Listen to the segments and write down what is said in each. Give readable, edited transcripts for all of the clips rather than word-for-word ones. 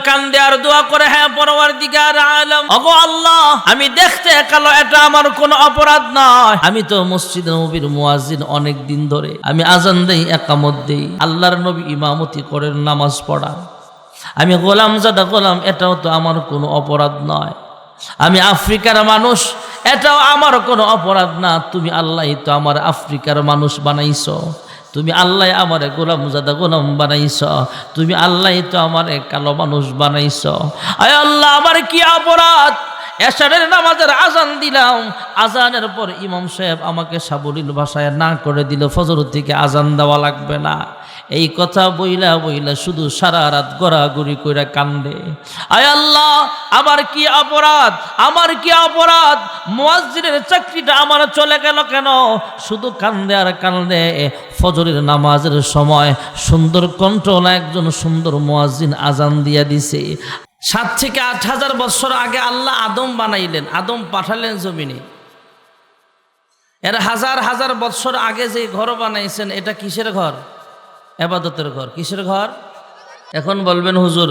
কান্দে আর দোয়া করে, হ্যাঁ পরওয়ারদিগার আলম, ওগো আল্লাহ, আমি দেখতে কালো, এটা আমার কোনো অপরাধ নয়। আমি তো মসজিদে নববীর মুয়াজ্জিন, অনেক দিন ধরে আমি আজান দেই, একামত দেই, আল্লাহর নবী ইমামতি করেন, নামাজ পড়ান, আমি গোলাম জাদা গোলাম, এটাও তো আমার কোনো অপরাধ নয়। আমি আফ্রিকার মানুষ, এটাও আমার কোনো অপরাধ না। তুমি আল্লাহ তো আমার আফ্রিকার মানুষ বানাইছো, তুমি আল্লাহ আমার গোলাম জাদা গোলাম বানাইছ, তুমি আল্লাহ তো আমার কালো মানুষ বানাইছ। আয় আল্লাহ, আমার কি অপরাধ? এশারের নামাজের আজান দিলাম, আজানের পর ইমাম সাহেব আমাকে সাবলীল ভাষায় না করে দিল, ফজর থেকে আজান দেওয়া লাগবে না। এই কথা বইলা বইলা শুধু সারা রাত গড়াগড়ি কইরা কান্দে। আয় আল্লাহ, আমার কি অপরাধ? আমার কি অপরাধ? মুয়াজ্জিনের চাকরিটা আমার চলে গেল কেন? শুধু কান্দে আর কান্দে। ফজরের নামাজের সময় সুন্দর কণ্ঠওয়ালা একজন সুন্দর মুয়াজ্জিন আজান দিয়া দিছে। 7 থেকে 8,000 বছর আগে আল্লাহ আদম বানাইলেন, আদম পাঠালেন জমিনে। এর হাজার হাজার বছর আগে যে ঘর বানাইছেন, এটা কিসের ঘর? ইবাদতের ঘর। কিসের ঘর? এখন বলবেন হুজুর,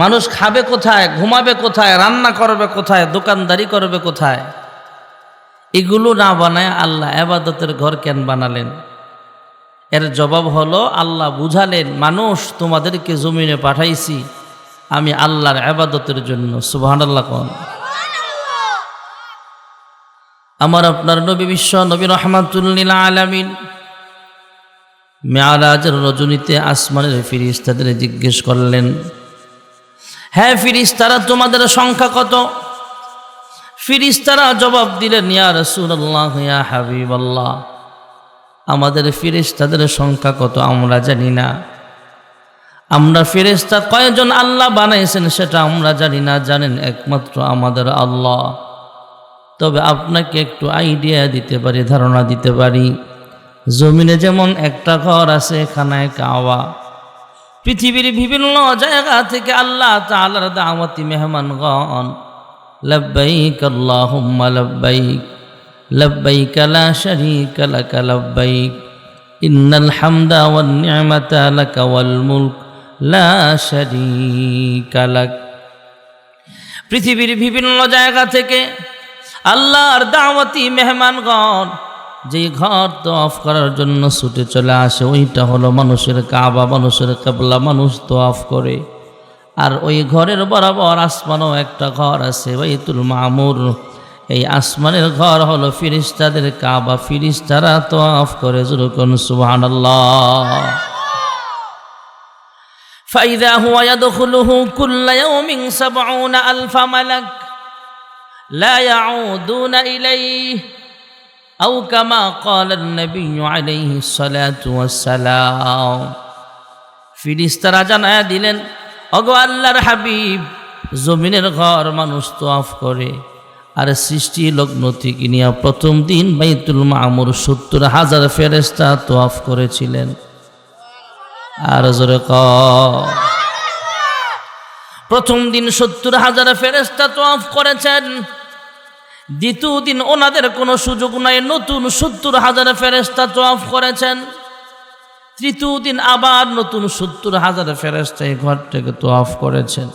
মানুষ খাবে কোথায়, ঘুমাবে কোথায়, রান্না করবে কোথায়, দোকানদারি করবে কোথায়? এগুলো না বানায় আল্লাহ ইবাদতের ঘর কেন বানালেন? এর জবাব হলো, আল্লাহ বুঝালেন, মানুষ তোমাদেরকে জমিনে পাঠাইছি আমি আল্লাহর ইবাদতের জন্য। সুবহানাল্লাহ কোন। আমার আপনার নবী, বিশ্ব নবী রাহমাতুল লিল আলামিন, মেরাজের রজনীতে আসমানের ফেরেশতাদের জিজ্ঞেস করলেন, হ্যাঁ ফেরেশতারা, তোমাদের সংখ্যা কত? ফেরেশতারা জবাব দিলেন, ইয়া রাসূলুল্লাহ, ইয়া হাবিবাল্লাহ, আমাদের ফেরেশতাদের সংখ্যা কত আমরা জানি না। আমরা ফেরেশতা কয়জন আল্লাহ বানাইছেন সেটা আমরা জানি না, জানেন একমাত্র আমাদের আল্লাহ। তবে আপনাকে একটু আইডিয়া দিতে পারি, ধারণা দিতে পারি। জমিনে যেমন একটা ঘর আছে, খানায় কাবা, পৃথিবীর বিভিন্ন জায়গা থেকে আল্লাহ তাআলার দাওয়াতি মেহমানগণ লব্বাইক আল্লাহুম্মা লব্বাইক, লব্বাইক লা শারীকা লাক লব্বাইক, ইন্নাল হামদা ওয়ান নি'মাতা লাকা ওয়াল মুলক লা শারীকা লাক। পৃথিবীর বিভিন্ন জায়গা থেকে আল্লাহর দাওয়াতি মেহমানগণ যে ঘর তওয়াফ করার জন্য ছুটে চলে আসে, ওইটা হলো মানুষের কাবা, মানুষের কিবলা, মানুষ তওয়াফ করে। আর ওই ঘরের বরাবর আসমানও একটা ঘর আছে, বাইতুল মামুর। এই আসমানের ঘর হলো ফেরেশতাদের কাবা, ফেরেশতারা তওয়াফ করে। যখন সুবহানাল্লাহ। ফাইযা হুয়া ইয়াদখুলুহু কুল্লা ইয়াউমিন ৭০,০০০ মালাক লা ইয়াউদুনা ইলাইহি আও কামা ক্বালান নবিয়্যু আলাইহিস সালাতু ওয়াস সালাম। ফেরেশতারা জানায়া দিলেন, ওগো আল্লাহর হাবিব, জমিনের ঘর মানুষ তওয়াফ করে, আর সৃষ্টি লগ্ন থেকে নিয়ে প্রথম দিন বাইতুল মামুর ৭০,০০০ ফেরেশতা তওয়াফ করেছিলেন। আর জোরে প্রথম দিন ৭০,০০০ ফেরেশতা তওয়াফ করেছেন। দ্বিতীয় দিন ওনাদের কোনো সুযোগ নাই, নতুন ৭০,০০০ ফেরেশতা তওয়াফ করেছেন। তৃতীয় দিন আবার নতুন ৭০,০০০ ফেরেশতা এই ঘরটাকে তওয়াফ করেছেন।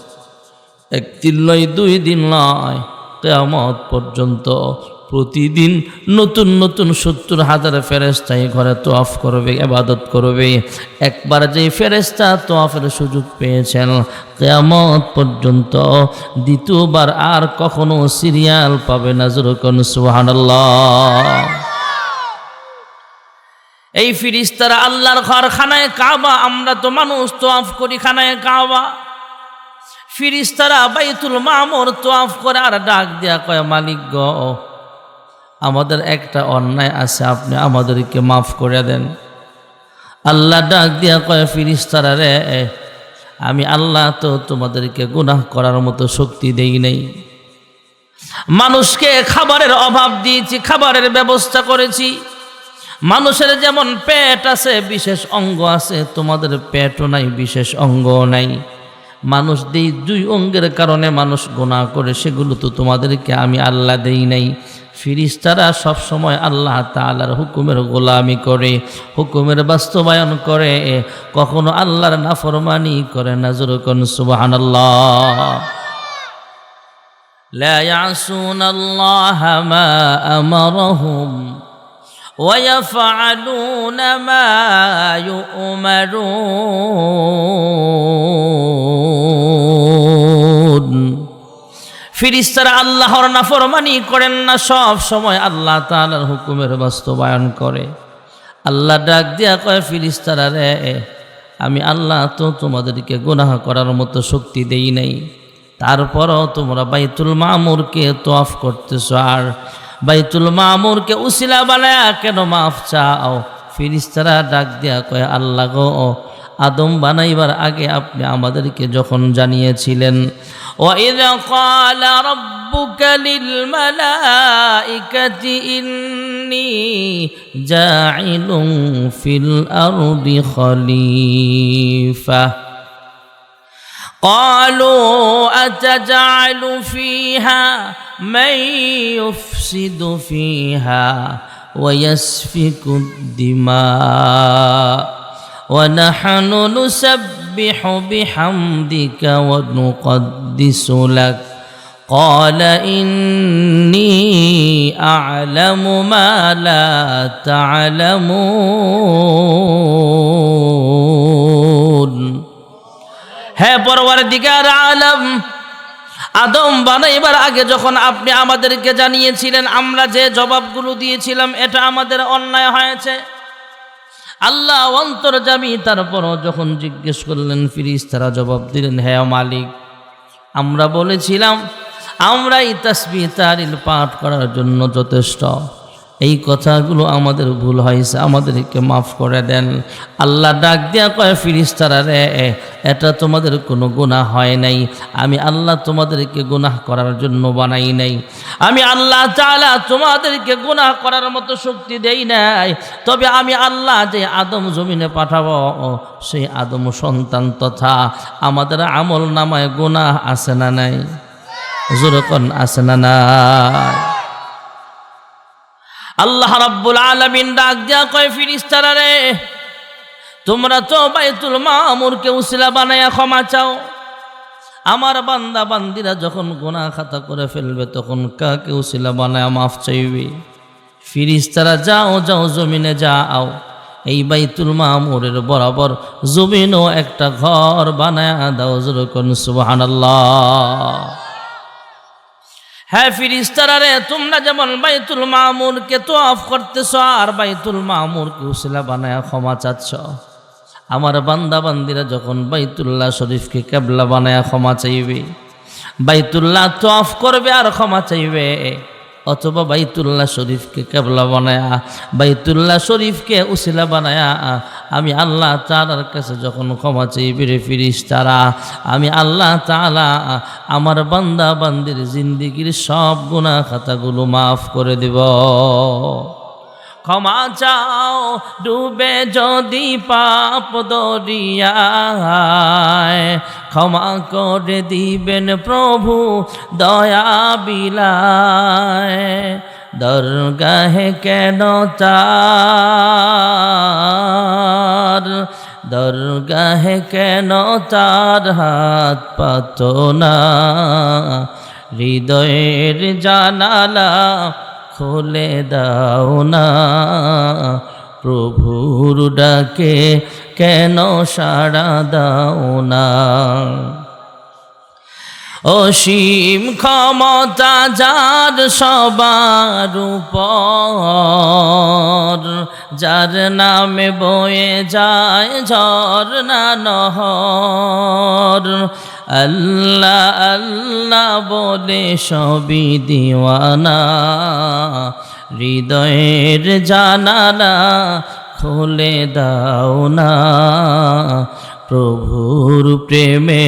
একদিন নয়, 2 দিন নয়, কিয়ামত পর্যন্ত প্রতিদিন নতুন নতুন ৭০,০০০ ফেরেশতা এই ঘরে তওয়াফ করবে, ইবাদত করবে। একবার যে ফেরেশতা তওয়াফের সুযোগ পেয়েছেন, কিয়ামত পর্যন্ত দ্বিতীয়বার আর কখনো সিরিয়াল পাবে না। যখন সুবহানাল্লাহ। এই ফেরেশতারা আল্লাহর ঘর খানায় কাবা, আমরা তো মানুষ তওয়াফ করি খানায় কাবা, ফেরেশতারা বাইতুল মামুর তওয়াফ করে আর ডাক দেয়া কয়, মালিক গো, আমাদের একটা অন্যায় আছে, আপনি আমাদেরকে মাফ করে দেন। আল্লাহ ডাক দিয়া কয়, ফেরেশতারা রে, আমি আল্লাহ তো তোমাদেরকে গুনাহ করার মতো শক্তি দেই নাই। মানুষকে খাবারের অভাব দিয়েছি, খাবারের ব্যবস্থা করেছি। মানুষের যেমন পেট আছে, বিশেষ অঙ্গ আছে, তোমাদের পেটও নাই, বিশেষ অঙ্গ নাই। মানুষ দেই, 2 অঙ্গের কারণে মানুষ গুনাহ করে, সেগুলো তো তোমাদেরকে আমি আল্লাহ দেই নাই। ফিরিস্তারা সব সময় আল্লাহ তাআলার হুকুমের গোলামি করে, হুকুমের বাস্তবায়ন করে, কখনো আল্লাহর নাফরমানি করে না। জোরে কোন সুবহানাল্লাহ। লা ইয়াসুনাল্লাহা মা আমারহুম ওয়া ইয়াফআলুনা মা ইউমারুন। ফিরিস্তারা আল্লাহর নাফরমানি করেন না, সব সময় আল্লাহ তাআলার হুকুমের বাস্তবায়ন করে। আল্লাহ ডাক দিয়া কয়, ফিরিস্তারা রে, আমি আল্লাহ তো তোমাদেরকে গুনাহ করার মতো শক্তি দেই নাই, তারপরও তোমরা বাইতুল মামুরকে তওয়াফ করতেছো, আর বাইতুল মামুরকে উসিলা বানায়া কেন মাফ চাও? ফিরিস্তারা ডাক দিয়া কয়, আল্লাহ গো, আদম বানাইবার আগে আপনি আমাদেরকে যখন জানিয়েছিলেন, وَإِذْ قَالَ رَبُّكَ لِلْمَلَائِكَةِ إِنِّي جَاعِلٌ فِي الْأَرْضِ خَلِيفَةً قَالُوا أَتَجْعَلُ فِيهَا مَن يُفْسِدُ فِيهَا وَيَسْفِكُ الدِّمَاءَ وَنَحْنُ نُسَبِّحُ بِحَمْدِكَ وَنُقَدِّسُ لَكَ قَالَ إِنِّي أَعْلَمُ مَا لَا تَعْلَمُونَ। হে পরওয়ারদিগার আলম, আদম বানাইবার আগে যখন আপনি আমাদেরকে জানিয়েছিলেন, আমরা যে জবাবগুলো দিয়েছিলাম এটা আমাদের অন্যায় হয়েছে। আল্লাহ অন্তর্যামী, তারপরও যখন জিজ্ঞেস করলেন, ফিরিস্তারা জবাব দিলেন, হে মালিক, আমরা বলেছিলাম আমরাই তাসবিহ তাহলিল পাঠ করার জন্য যথেষ্ট, এই কথাগুলো আমাদের ভুল হয়েছে, আমাদেরকে মাফ করে দেন। আল্লাহ ডাক দিয়া কয়, ফিরিস্তারা রে, এটা তোমাদের কোনো গুনাহ হয় নাই, আমি আল্লাহ তোমাদেরকে গুনাহ করার জন্য বানাই নাই, আমি আল্লাহ তাআলা তোমাদেরকে গুনাহ করার মতো শক্তি দেই নাই। তবে আমি আল্লাহ যে আদম জমিনে পাঠাবো, সেই আদম সন্তান তথা আমাদের আমল নামায় গুনাহ আছে না নাই? জোরে কোন আছে না নাই? আল্লাহ রাব্বুল আলামিন ডাক দিয়া কয়, ফিরিস্তারা রে, তোমরা তো বাইতুল মামুরকে উসিলা বানায়া ক্ষমা চাও। আমার বান্দা বান্দিরা যখন গুনাহ খাতা করে ফেলবে, তখন কাকে উসিলা বানায়া মাফ চাইবে? ফিরিস্তারা যাও যাও, জমিনে যাও, এই বাইতুল মামুরের বরাবর জমিনও একটা ঘর বানায়া দাও। জোরে কোন সুবহানাল্লাহ। হ্যাঁ ফিরিস্তারা রে, তোমরা যেমন বাইতুল মামুরকে তওয়াফ করতেছ আর বাইতুল মামুরকে উসিলা বানায়া ক্ষমা চাচ্ছ, আমার বান্দা বান্দিরা যখন বাইতুল্লাহ শরীফকে কিবলা বানায়া ক্ষমা চাইবে, বাইতুল্লাহ তওয়াফ করবে আর ক্ষমা চাইবে, অথবা বাইতুল্লাহ শরীফকে কিবলা বানায়া বাইতুল্লাহ শরীফকে উসিলা বানায়া আমি আল্লাহ তাআলার কাছে যখন ক্ষমা চাইবে রে ফিরিস্তারা, আমি আল্লাহ তাআলা আমার বান্দা বান্দির জিন্দেগির সব গুনাহ খাতাগুলো মাফ করে দেব। ক্ষমা চাও ডুবে যদি পাপ দরিয়ায়, ক্ষমা করে দিবেন প্রভু দয়া বিলায়। দরগাহে কেন তার, দরগাহে কেন তার হাত পাতো না, হৃদয়ের জানালা খুলে দাও না, প্রভুর ডাকে কেন সাড়া দাও না। অসীম ক্ষমতা যার সবার উপর, যার নামে বয়ে যায় ঝরনা নহর, আল্লাহ আল্লাহ বলে সবই দিওয়ানা, হৃদয়ের জানালা খুলে দাও না, প্রভুর প্রেমে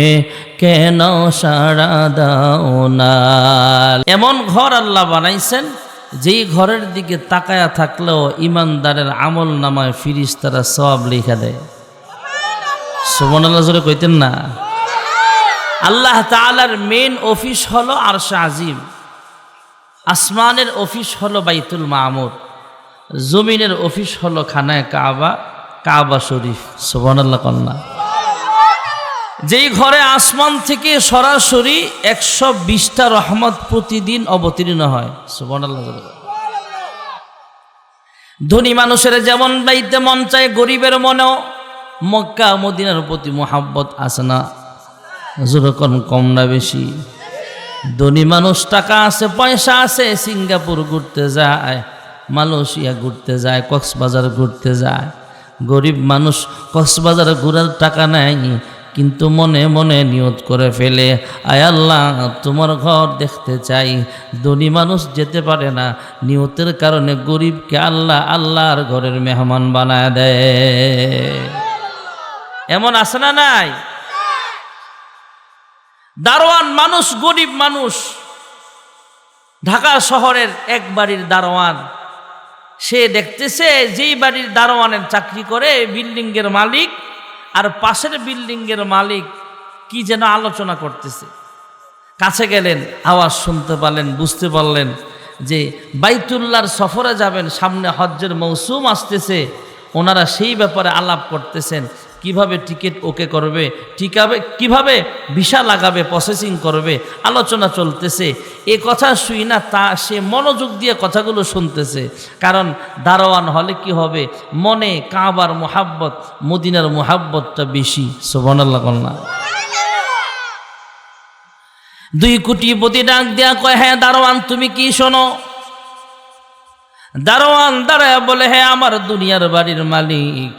কেন সাড়া দাও না। এমন ঘর আল্লাহ বানাইছেন যেই ঘরের দিকে তাকায়া থাকলেও ইমানদারের আমল নামায় ফিরিস্তারা সওয়াব লিখা দেয়। সুবহানাল্লাহ জোরে কইতেন না? আল্লাহ তাআলার মেন অফিস হলো আরশ আজিম, আসমানের অফিস হলো বাইতুল মামুর, জমিনের অফিস হলো খানায় কাবা, কাবা শরীফ। সুবহানাল্লাহ কন্যা। যেই ঘরে আসমান থেকে সরাসরি 120টা রহমত প্রতিদিন অবতীর্ণ হয়। সুবহানাল্লাহ। ধনী মানুষের যেমন বাইতে মন চায়, গরিবের মনেও মক্কা মদিনার প্রতি মোহাব্বত আছে না? যেরকম কম না বেশি? ধনী মানুষ টাকা আছে, পয়সা আছে, সিঙ্গাপুর ঘুরতে যায়, মালয়েশিয়া ঘুরতে যায়, কক্সবাজার ঘুরতে যায়। গরিব মানুষ কক্সবাজার ঘুরার টাকা নেয়, কিন্তু মনে মনে নিয়ত করে ফেলে, আয় আল্লাহ তোমার ঘর দেখতে চাই। ধনী মানুষ যেতে পারে না, নিয়তের কারণে গরিবকে আল্লাহ আল্লাহর ঘরের মেহমান বানায় দেয়। এমন আছে না নাই? দারোয়ান মানুষ, গরিব মানুষ, ঢাকা শহরের এক বাড়ির দারোয়ান, সে দেখতেছে যেই বাড়ির দারোয়ানের চাকরি করে বিল্ডিং এর মালিক আর পাশের বিল্ডিং এর মালিক কি যেন আলোচনা করতেছে। কাছে গেলেন, আওয়াজ শুনতে পারলেন, বুঝতে পারলেন যে বাইতুল্লাহর সফরে যাবেন, সামনে হজ্জের মৌসুম আসতেছে, ওনারা সেই ব্যাপারে আলাপ করতেছেন, কিভাবে টিকিট ওকে করবে, কিভাবে ভিসা লাগাবে, প্রসেসিং করবে, আলোচনা চলতেছে। এ কথা শুই না, তা সে মনোযোগ দিয়ে কথাগুলো শুনতেছে। কারণ দারোয়ান হলে কি হবে, মনে কাবার মোহাব্বত, মদিনার মোহাব্বতটা বেশি। সুবহানাল্লাহ কন্যা। 2 কোটিপতি ডাক দেয়া কয়, হ্যাঁ দারোয়ান তুমি কি শোনো? দারোয়ান দাঁড়ায় বলে, হ্যাঁ আমার দুনিয়ার বাড়ির মালিক,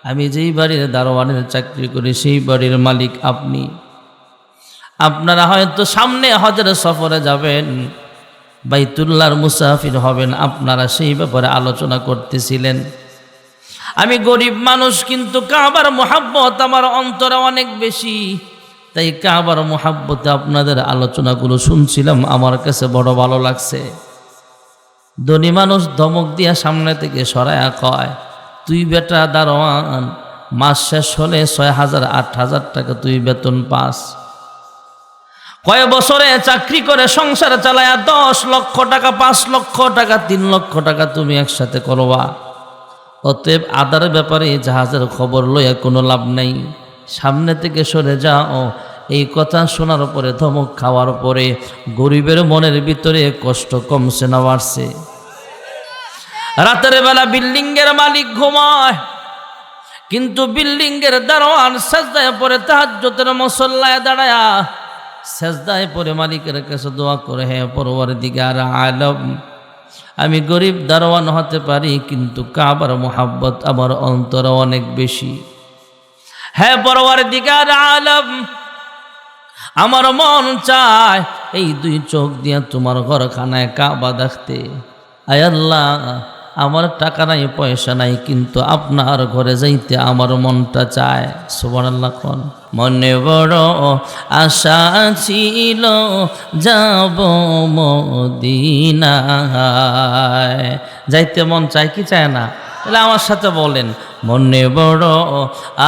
আমি যেই বাড়ির দারোয়ানের চাকরি করি সেই বাড়ির মালিক আপনি। আপনারা হয়তো সামনে হজের সফরে যাবেন, বাইতুল্লাহর মুসাফির হবেন, আপনারা সেই ব্যাপারে আলোচনা করতেছিলেন। আমি গরিব মানুষ, কিন্তু কাবার মোহাব্বত আমার অন্তরে অনেক বেশি, তাই কাবার মোহাব্বতে আপনাদের আলোচনাগুলো শুনছিলাম, আমার কাছে বড় ভালো লাগছে। ধনী মানুষ ধমক দিয়া সামনে থেকে সরায়া কয়, তুই বেটা দারোয়ান, মাস শেষ হলে 6,000 8,000 টাকা তুই বেতন পাস। কয় বছরে চাকরি করে সংসার চালায়া 10 লক্ষ টাকা, 5 লক্ষ টাকা, 3 লক্ষ টাকা তুমি একসাথে করবা। অতএব আদার ব্যাপারে জাহাজের খবর লইয়া কোনো লাভ নাই, সামনে থেকে সরে যাও। এই কথা শোনার পরে, ধমক খাওয়ার পরে গরিবের মনের ভিতরে কষ্ট কমছে না বাড়ছে? রাতের বেলা বিল্ডিং এর মালিক ঘুমায়, কিন্তু বিল্ডিং এর দারোয়ান সেজদায় পড়ে তাহাজ্জুদের মুসল্লায় দাঁড়ায়া সেজদায় পড়ে মালিকের কাছে দোয়া করে, হে পরওয়ারদিগার আলম, আমি গরিব দারোয়ান হতে পারি, কিন্তু কাবার মোহাব্বত আমার অন্তরে অনেক বেশি। হে পরওয়ারদিগার আলম, আমার মন চায় এই 2 চোখ দিয়ে তোমার ঘরখানায় কাবা দেখতে। আয় আল্লাহ, আমার টাকা নাই, পয়সা নাই, কিন্তু আপনার ঘরে যাইতে আমার মনটা চায়। সুবহানাল্লাহ কোন। মনে বড় আশা ছিল যাব মদিনায়, যাইতে মন চায় কি চায় না? তাহলে আমার সাথে বলেন, মনে বড়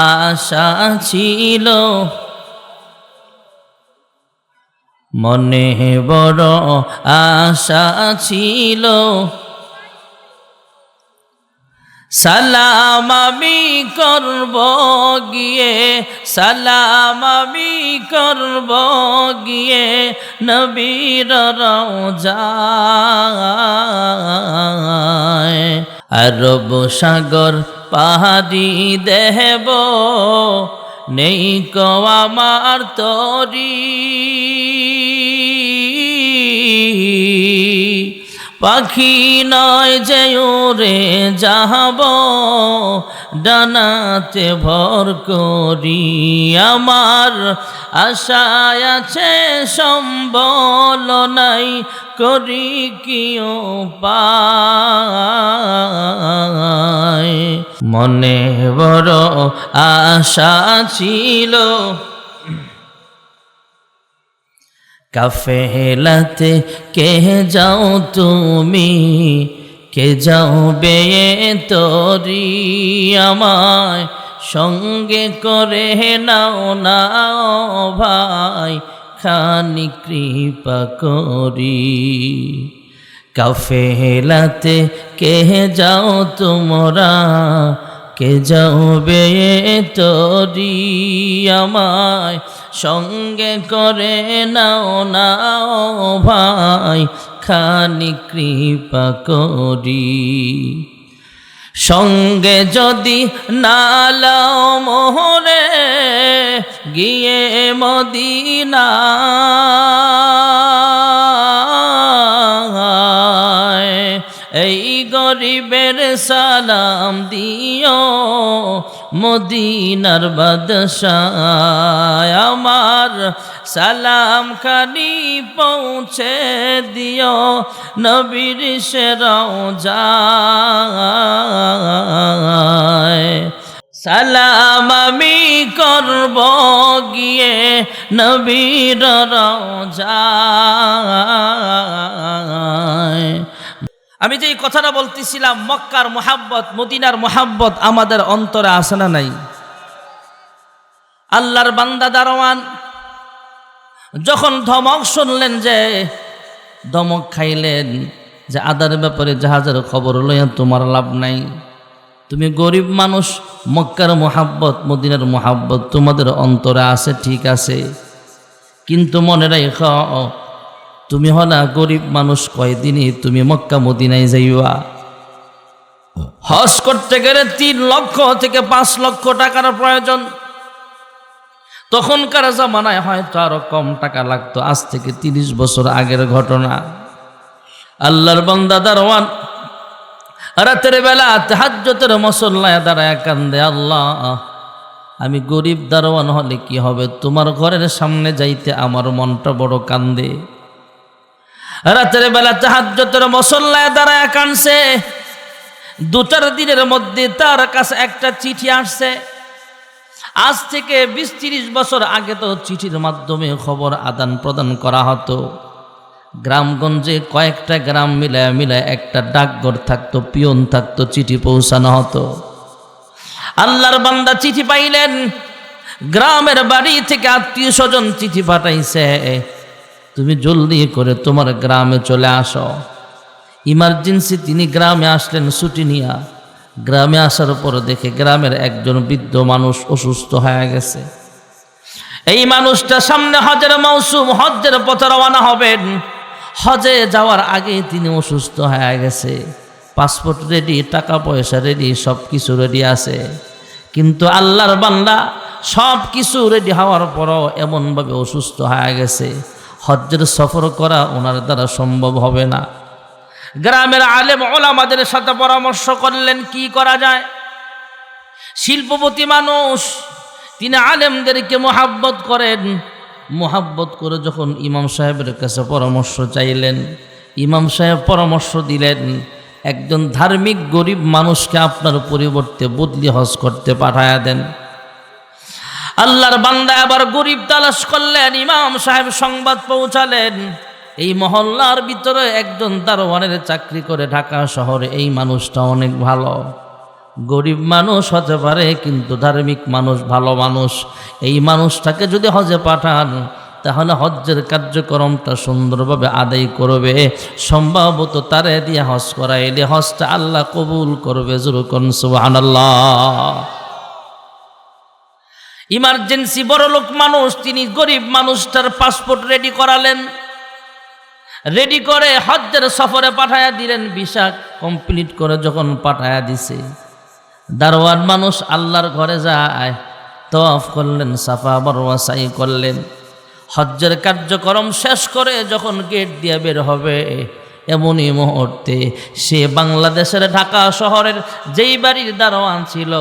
আশা ছিল, মনে বড় আশা ছিল, সালাম আমি করব গিয়ে, সালাম আমি করব গিয়ে নবীর রওজায়। আরব সাগর পাহাড়ি দেব, নেই কো আমার তরি, পাখি নয় যে উড়ে যাব, ডানাতে ভর করি। আমার আশায় আছে সম্বল নাই, করি কি উপায়। মনে বড় আশা ছিল, কাফেলাতে কে যাও তুমি, কে যাও বে তরি, আমায় সঙ্গে করে নাও না ভাই খানি কৃপা করি। কাফেলাতে কে যাও তোমরা, কে যাবে তোরি, আমায় সঙ্গে করে নাও না ভাই খানি কৃপা করি। সঙ্গে যদি না লাও মোহরে গিয়ে মদিনায়, এই গরিবের সালাম দিও মদিনার বাদশায়, আমার সালাম খানি পৌঁছে দিও নবীর সে রওজায়। সালাম আমি করব গিয়ে নবীর রওজায়। আমি যে কথাটা বলতেছিলাম, মক্কার মোহাব্বত, মদিনার মোহাব্বত আমাদের অন্তরে আসে না নাই? আল্লাহর বান্দা দারোয়ান যখন ধমক শুনলেন, যে ধমক খাইলেন যে আদার ব্যাপারে জাহাজের খবর লইয়া তোমার লাভ নাই, তুমি গরিব মানুষ, মক্কার মোহাব্বত মদিনার মোহাব্বত তোমাদের অন্তরে আছে ঠিক আছে, কিন্তু মনে রাখো তুমি হলা গরিব মানুষ, কয়দিনই তুমি মক্কা মদিনায় যাইবা। হজ করতে গেলে 3 লক্ষ থেকে 5 লক্ষ টাকার প্রয়োজন। তখনকার জামানায় হয়তো আরো কম টাকা লাগতো, আজ থেকে 30 বছর আগের ঘটনা। আল্লাহর বান্দা দারওয়ান রাতের বেলা তাহাজ্জুদের মুসল্লায় দাঁড়ায় কান্দে, আল্লাহ আমি গরিব দারওয়ান হলে কি হবে, তোমার ঘরের সামনে যাইতে আমার মনটা বড় কান্দে। রাতের বেলা তাহাজ্জুদের মুসল্লায় দাঁড়ায় কানছে। 2-4 দিনের মধ্যে তার কাছে একটা চিঠি আসছে। আজ থেকে 20-30 বছর আগে তো চিঠির মাধ্যমে খবর আদান প্রদান করা হতো। গ্রামগঞ্জে কয়েকটা গ্রাম মিলায় মিলায় একটা ডাকঘর থাকতো, পিয়ন থাকতো, চিঠি পৌঁছানো হতো। আল্লাহর বান্দা চিঠি পাইলেন, গ্রামের বাড়ি থেকে আত্মীয় স্বজন চিঠি পাঠাইছে, তুমি জলদি করে তোমার গ্রামে চলে আসো। ইমার্জেন্সি তিনি গ্রামে আসলেন ছুটি নিয়া। গ্রামে আসার পর দেখে গ্রামের একজন বৃদ্ধ মানুষ অসুস্থ হয়ে গেছে। এই মানুষটা সামনে হজের মৌসুম, হজ্জের পথে রওনা হবেন। হজে যাওয়ার আগে তিনি অসুস্থ হয়ে গেছে। পাসপোর্ট রেডি, টাকা পয়সা রেডি, সব কিছু রেডি আছে, কিন্তু আল্লাহর বান্দা সব কিছু রেডি হওয়ার পরও এমনভাবে অসুস্থ হয়ে গেছে, হজ্জের সফর করা ওনার দ্বারা সম্ভব হবে না। গ্রামের আলেম ওলামাদের সাথে পরামর্শ করলেন কি করা যায়। শিল্পপতি মানুষ, তিনি আলেমদেরকে মোহাব্বত করেন। মোহাব্বত করে যখন ইমাম সাহেবের কাছে পরামর্শ চাইলেন, ইমাম সাহেব পরামর্শ দিলেন, একজন ধার্মিক গরিব মানুষকে আপনার পরিবর্তে বদলি হজ করতে পাঠায়া দেন। আল্লাহর বান্দা আবার গরিব তালাশ করলেন। ইমাম সাহেব সংবাদ পৌঁছালেন, এই মহল্লার ভিতরে একজন দারোয়ানের চাকরি করে ঢাকা শহরে, এই মানুষটা অনেক ভালো। গরিব মানুষ হতে পারে কিন্তু ধার্মিক মানুষ, ভালো মানুষ। এই মানুষটাকে যদি হজে পাঠান তাহলে হজ্জের কার্যক্রমটা সুন্দরভাবে আদায় করবে, সম্ভবত তারে দিয়ে হজ করাইলে হজটা আল্লাহ কবুল করবে। যেরকম সুবহানাল্লাহ। ইমার্জেন্সি বড় লোক মানুষ, তিনি গরিব মানুষটার পাসপোর্ট রেডি করালেন। রেডি করে হজ্জের সফরে পাঠায়া দিলেন। ভিসা কমপ্লিট করে যখন পাঠায়া দিছে, দারোয়ান মানুষ আল্লাহর ঘরে যায়, তওয়াফ করলেন, সাফা মারওয়া সাই করলেন। হজ্জের কার্যক্রম শেষ করে যখন গেট দিয়ে বের হবে, এমনই মুহূর্তে সে বাংলাদেশের ঢাকা শহরের যেই বাড়ির দারোয়ান ছিল,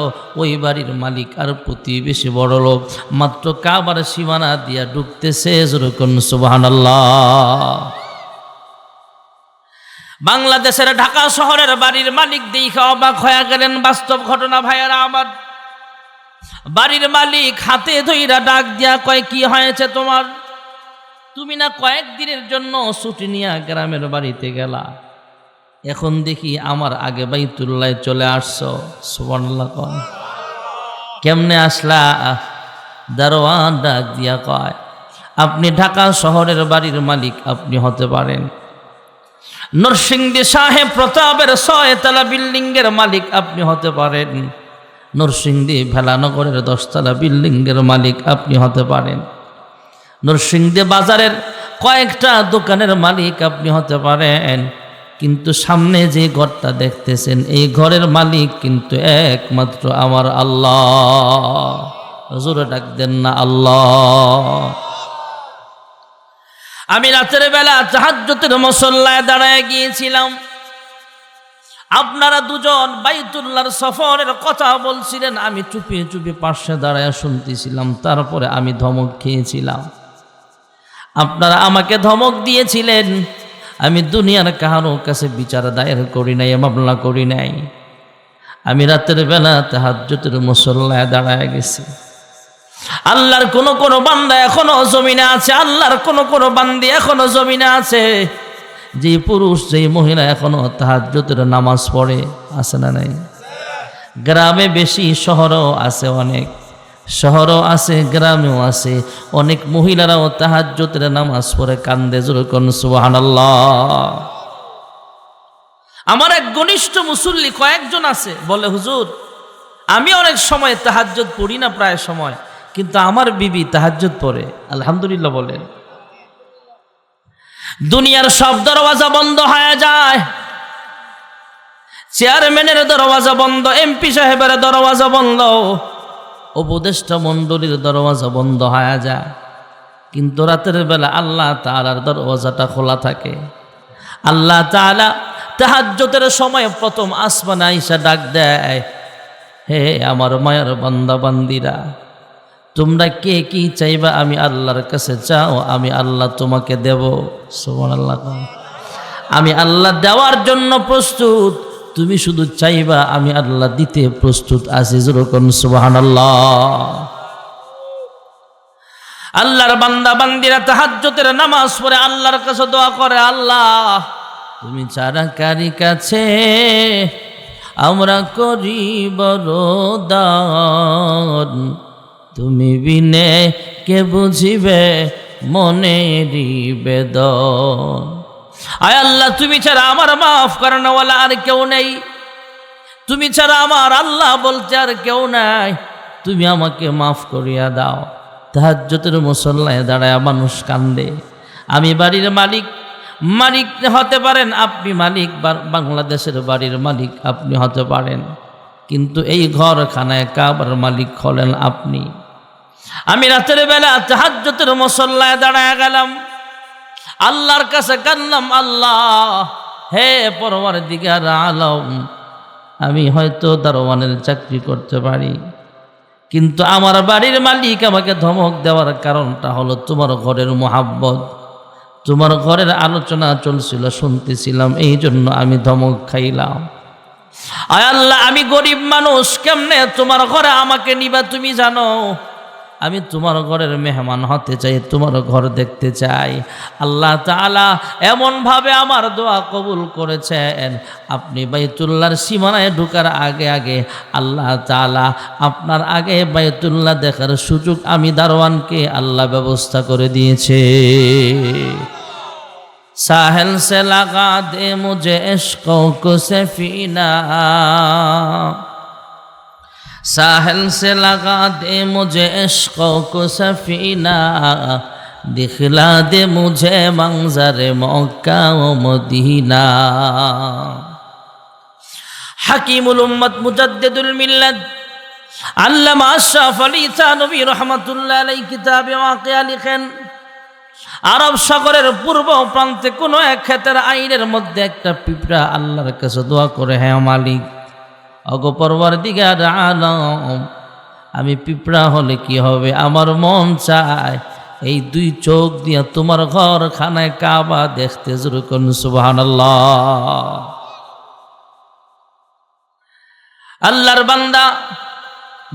ওই বাড়ির মালিক আর প্রতিবেশী বড় লোক মাত্র কাবার সীমানা দিয়া ঢুকতেছে। যেরকম সুবহানাল্লাহ। বাংলাদেশের ঢাকা শহরের বাড়ির মালিক দেখে অবাক হয়ে গেলেন। বাস্তব ঘটনা ভাইয়েরা আমার। বাড়ির মালিক হাতে ধইরা ডাক দিয়া কয়, কি হয়েছে তোমার? তুমি না কয়েকদিনের জন্য ছুটি নিয়ে গ্রামের বাড়িতে গেলা, এখন দেখি আমার আগে বাইতুল্লাহ চলে আসছো। সুবহানাল্লাহ। কেমনে আসলা? দারোয়ান ডাক দিয়া কয়, আপনি ঢাকা শহরের বাড়ির মালিক আপনি হতে পারেন, নরসিংদী সাহেব প্রতাপের 6 তলা বিল্ডিংয়ের মালিক আপনি হতে পারেন, নরসিংদী ভেলানগরের 10 তলা বিল্ডিংয়ের মালিক আপনি হতে পারেন, নরসিংদী বাজারের কয়েকটা দোকানের মালিক আপনি হতে পারেন, কিন্তু সামনে যে ঘরটা দেখতেছেন এই ঘরের মালিক কিন্তু একমাত্র আমার আল্লাহ। হুজুরে ডাক দেন না আল্লাহ। আমি রাতের বেলা তাহাজ্জুদের মুসল্লায় দাঁড়ায় গিয়েছিলাম। আপনারা দুজন বাইতুল্লাহর সফরের কথা বলছিলেন, আমি চুপি চুপি পাশে দাঁড়ায় শুনতেছিলাম। তারপরে আমি ধমক খেয়েছিলাম, আপনারা আমাকে ধমক দিয়েছিলেন। আমি দুনিয়ার কারো কাছে বিচার দায়ের করি নাই, মামলা করি নাই। আমি রাতের বেলা তাহাজ্জুদের মুসল্লায় দাঁড়ায় গেছি। আল্লাহর কোন বান্দা এখনো জমিনে আছে, আল্লাহর কোন বান্দি এখনো জমিনে আছে, যে পুরুষ যে মহিলা এখনো তাহাজ্জুদের নামাজ পড়ে, আছে না নাই? গ্রামে বেশি, শহরেও আছে, অনেক শহরও আছে, গ্রামেও আছে। অনেক মহিলারাও তাহাজ্জুদের নামাজ পড়ে কান্দে, জোরে কোন সুবহানাল্লাহ। আমার এক ঘনিষ্ঠ মুসল্লি কয়েকজন আছে, বলে হুজুর আমি অনেক সময় তাহাজ্জুদ পড়ি না, প্রায় সময়, কিন্তু আমার বিবি তাহাজ্জুদ পড়ে। আলহামদুলিল্লাহ বলেন। দুনিয়ার সব দরওয়াজা বন্ধ হয়ে যায়, চেয়ারম্যানের দরওয়াজা বন্ধ, এমপি সাহেবের দরওয়াজা বন্ধ, উপদেষ্টা মণ্ডলীর দরওয়াজা বন্ধ হয়ে যায়, কিন্তু রাতের বেলা আল্লাহ তাআলার দরওয়াজাটা খোলা থাকে। আল্লাহ তাআলা তাহাজ্জুদের সময় প্রথম আসমানে আইসা ডাক দেয়, হে আমার মায়ের বান্দা বান্দিরা, তোমরা কে কি চাইবা আমি আল্লাহর কাছে চাও, আমি আল্লাহ তোমাকে দেব। সুবহানাল্লাহ। আমি আল্লাহ দেওয়ার জন্য প্রস্তুত, তুমি শুধু চাইবা, আমি আল্লাহ দিতে প্রস্তুত আছি। যেরকম সুবহানাল্লাহ। আল্লাহর বান্দা বান্দিরা তাহাজ্জুদের নামাজ পড়ে আল্লাহর কাছে দোয়া করে, আল্লাহ তুমি ছাড়া কারি কাছে আমরা করি বরদান, তুমি বিনে কে বুঝিবে মনেরই বেদন। আয় আল্লাহ তুমি ছাড়া আমার মাফ করানোওয়ালা আর কেউ নেই, তুমি ছাড়া আমার আল্লাহ বলতে আর কেউ নাই, তুমি আমাকে মাফ করিয়া দাও। তাহাজ্জুদের মুসল্লায় দাঁড়ায় মানুষ কান্দে। আমি বাড়ির মালিক, মালিক হতে পারেন আপনি, মালিক বাংলাদেশের বাড়ির মালিক আপনি হতে পারেন, কিন্তু এই ঘরখানায় কাবার মালিক হলেন আপনি। আমি রাতের বেলা তাহাজ্জুদের মুসল্লায় দাঁড়ায় গেলাম, আল্লাহর কাছে কাঁদলাম, আল্লাহ হে পরওয়ারদিগার আলম, আমি হয়তো দারোয়ানের চাকরি করতে পারি, কিন্তু আমার বাড়ির মালিক আমাকে ধমক দেওয়ার কারণটা হলো তোমার ঘরের মোহাব্বত, তোমার ঘরের আলোচনা চলছিল শুনতেছিলাম, এই জন্য আমি ধমক খাইলাম। আয় আল্লাহ আমি গরিব মানুষ, কেমনে তোমার ঘরে আমাকে নিবা তুমি জানো, আমি তোমার ঘরের মেহমান হতে চাই, তোমার ঘর দেখতে চাই। আল্লাহ তাআলা এমনভাবে আমার দোয়া কবুল করেছেন, আপনি বাইতুল্লাহর সীমানায় ঢোকার আগে আগে আল্লাহ তাআলা আপনার আগে বাইতুল্লাহ দেখার সুযোগ আমি দারোয়ানকে আল্লাহ ব্যবস্থা করে দিয়েছে। সাহেল সে লাগা দে মুঝে ইশকো কো সফিনা, साहिल से लगा दे मुझे इश्क़ों को सफीना, दिखला दे मुझे मंजर मक्का व मदीना। हकीमुल उम्मत मुजद्दिदुल मिल्लत আল্লামা আশরাফ আলী থানভী রাহমাতুল্লাহ আলাইহি কিতাবে ওয়াকিয়া লিখেন, আরব সাগরের পূর্ব প্রান্তে কোনো এক ক্ষেতের আইনের মধ্যে একটা পিঁপড়া আল্লাহর কাছে দোয়া করে, হে মালিক, ওগো পরওয়ারদিগার আলম, আমি পিঁপড়া হলে কি হবে, আমার মন চায় এই 2 চোখ দিয়ে তোমার ঘরখানায় কাবা দেখতে। যেরকম সুবহানাল্লাহ। আল্লাহর বান্দা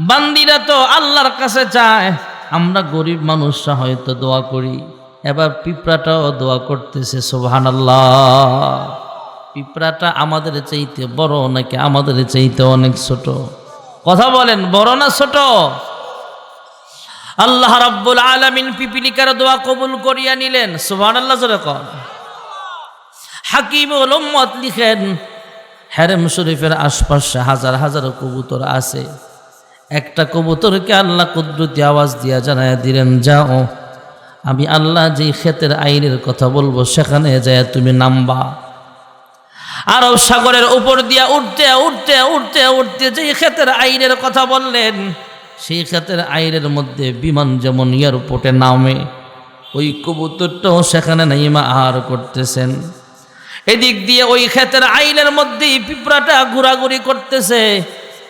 বান্দিরা তো আল্লাহর কাছে চায়, আমরা গরিব মানুষরা হয়তো দোয়া করি, এবার পিঁপড়াটাও দোয়া করতেছে। সুবহানাল্লাহ। পিঁপড়াটা আমাদের চাইতে বড় নাকি আমাদের চাইতে অনেক ছোট? কথা বলেন, বড় না ছোট? আল্লাহ রাব্বুল আলামিন পিপিলিকার দোয়া কবুল করিয়া নিলেন। সুবহানাল্লাহ জোরে কন। হাকিমুল উম্মত লিখেন, হেরেম শরীফের আশপাশে হাজার হাজার কবুতর আছে। একটা কবুতরকে আল্লাহ কুদরতি আওয়াজ দিয়া জানায়া দিলেন, যাও, আমি আল্লাহ যেই ক্ষেতের আইনের কথা বলবো সেখানে যায় তুমি নামবা। আরব সাগরের উপর দিয়া উঠতে উঠতে উঠতে উঠতে যেই ক্ষেতের আইনের কথা বললেন, সেই ক্ষেতের আইনের মধ্যে বিমান যেমন এয়ারপোর্টে নামে, ওই কবুতরটাও সেখানে নাইমা আহার করতেছেন। এদিক দিয়ে ওই ক্ষেতের আইনের মধ্যেই পিঁপড়াটা ঘোরাঘুরি করতেছে।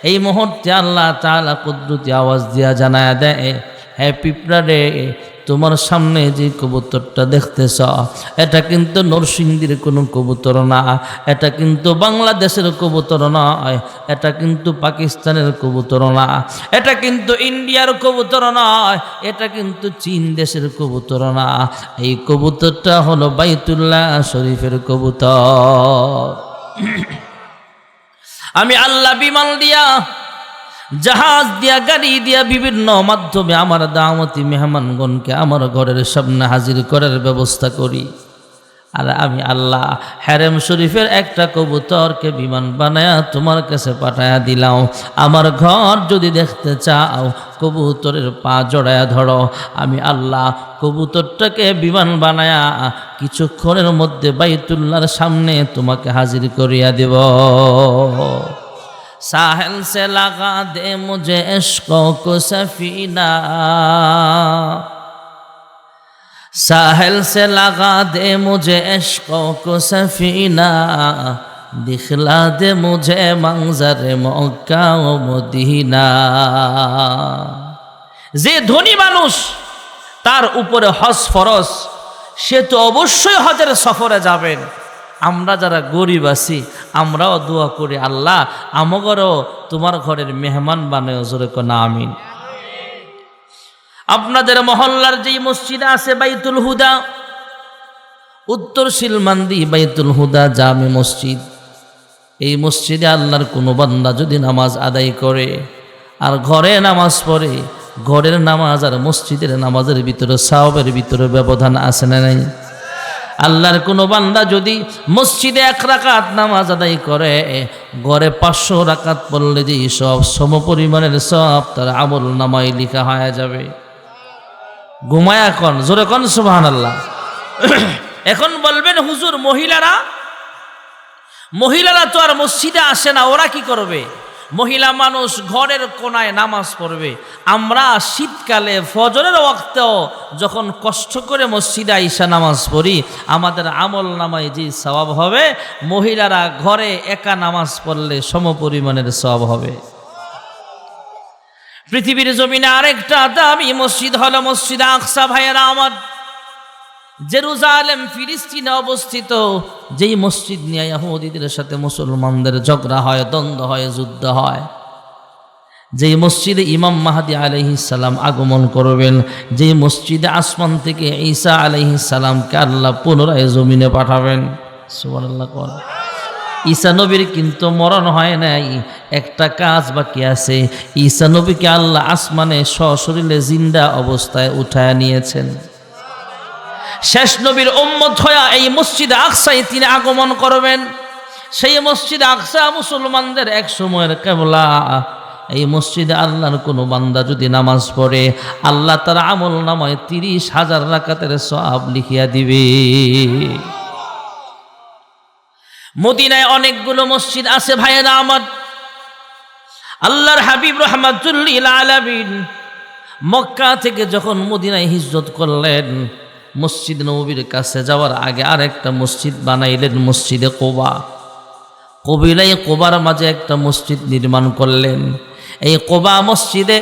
এই মুহূর্তে আল্লাহ তাআলা কুদরতি আওয়াজ দিয়া জানায়া দেয়, হে পিঁপড়া রে, তোমার সামনে যে কবুতরটা দেখতেছ, এটা কিন্তু নরসিংদীর কোনো কবুতর না, এটা কিন্তু বাংলাদেশের কবুতর নয়, এটা কিন্তু পাকিস্তানের কবুতর না, এটা কিন্তু ইন্ডিয়ার কবুতর নয়, এটা কিন্তু চীন দেশের কবুতর না। এই কবুতরটা হলো বাইতুল্লাহ শরীফের কবুতর। আমি আল্লাহ বিমান দিয়া, জাহাজ দিয়া, গাড়ি দিয়া, বিভিন্ন মাধ্যমে আমার দাওয়াতি মেহমানগণকে আমার ঘরের সামনে হাজির করার ব্যবস্থা করি। আর আমি আল্লাহ হেরেম শরীফের একটা কবুতরকে বিমান বানায়া তোমার কাছে পাঠায়া দিলাম। আমার ঘর যদি দেখতে চাও, কবুতরের পা জড়ায়া ধরো। আমি আল্লাহ কবুতরটাকে বিমান বানায়া কিছুক্ষণের মধ্যে বাইতুল্লাহর সামনে তোমাকে হাজির করিয়া দেব। साहिल से लगा दे मुझे इश्कों को सफीना, साहिल से लगा दे मुझे इश्कों को सफीना, दिखला दे मुझे मंजर मक्का व मदीना। যে ধনী মানুষ তার উপরে হজ ফরজ, সে তো অবশ্যই হজের সফরে যাবেন। আমরা যারা গরিব আছি আমরাও দোয়া করি, আল্লাহ আমাগরও তোমার ঘরের মেহমান বানায়, জোরে কোনা আমিন। আপনাদের মহল্লার যেই মসজিদ আছে বাইতুল হুদা, উত্তর শিলমান্দি বাইতুল হুদা জামে মসজিদ, এই মসজিদে আল্লাহর কোনো বান্দা যদি নামাজ আদায় করে আর ঘরে নামাজ পড়ে, ঘরের নামাজ আর মসজিদের নামাজের ভিতরে সওয়াবের ভিতরে ব্যবধান আছে না নাই? আল্লাহর কোনো বান্দা যদি মসজিদে 1 রাকাত নামাজ আদায় করে, ঘরে 500 রাকাত পড়লে যে সব সমপরিমাণের সব তার আমল নামায় লেখা হয়ে যাবে। ঘুমায়া কন, জোরে কন সুবহানাল্লাহ। এখন বলবেন হুজুর, মহিলারা তো আর মসজিদে আসে না, ওরা কি করবে? মহিলা মানুষ ঘরের কোনায় নামাজ পড়বে। আমরা শীতকালে ফজরের ওয়াক্তেও যখন কষ্ট করে মসজিদে আইসা নামাজ পড়ি, আমাদের আমল নামায় যে সওয়াব হবে, মহিলারা ঘরে একা নামাজ পড়লে সমপরিমাণের সওয়াব হবে। পৃথিবীর জমিনে আরেকটা দামি মসজিদ হলো মসজিদ আকসা। ভাইয়েরা আমার, জেরুজালেম ফিলিস্তিনে অবস্থিত, যেই মসজিদ নিয়ে ইহুদিদের সাথে মুসলমানদের ঝগড়া হয়, দ্বন্দ্ব হয়, যুদ্ধ হয়, যেই মসজিদে ইমাম মাহদী আলাইহিস সালাম আগমন করবেন, যেই মসজিদে আসমান থেকে ঈসা আলাইহিস সালামকে আল্লাহ পুনরায় জমিনে পাঠাবেন। সুবহানাল্লাহ। ঈসা নবীর কিন্তু মরণ হয় নাই, একটা কাজ বাকি আছে। ঈসা নবীকে আল্লাহ আসমানে সশরীরে জিন্দা অবস্থায় উঠায় নিয়েছেন। শেষ নবীর উম্মত হয়ে এই মসজিদে আকসায় তিনি আগমন করবেন। সেই মসজিদে আকসা মুসলমানদের এক সময়ের কিবলা। এই মসজিদে আল্লাহর কোনো বান্দা যদি নামাজ পড়ে, আল্লাহ তার আমল নামায় 30,000 রাকাতের সওয়াব লিখিয়া দিবে। মদিনায় অনেকগুলো মসজিদ আছে ভাইয়েরা আমার। আল্লাহর হাবিব রাহমাতুল লিল আলামিন মক্কা থেকে যখন মদিনায় হিজরত করলেন, মসজিদ নববীর কাছে যাওয়ার আগে আরেকটা মসজিদ বানাইলেন, মসজিদে কোবা। কবিলায় কোবার মাঝে একটা মসজিদ নির্মাণ করলেন। এই কোবা মসজিদে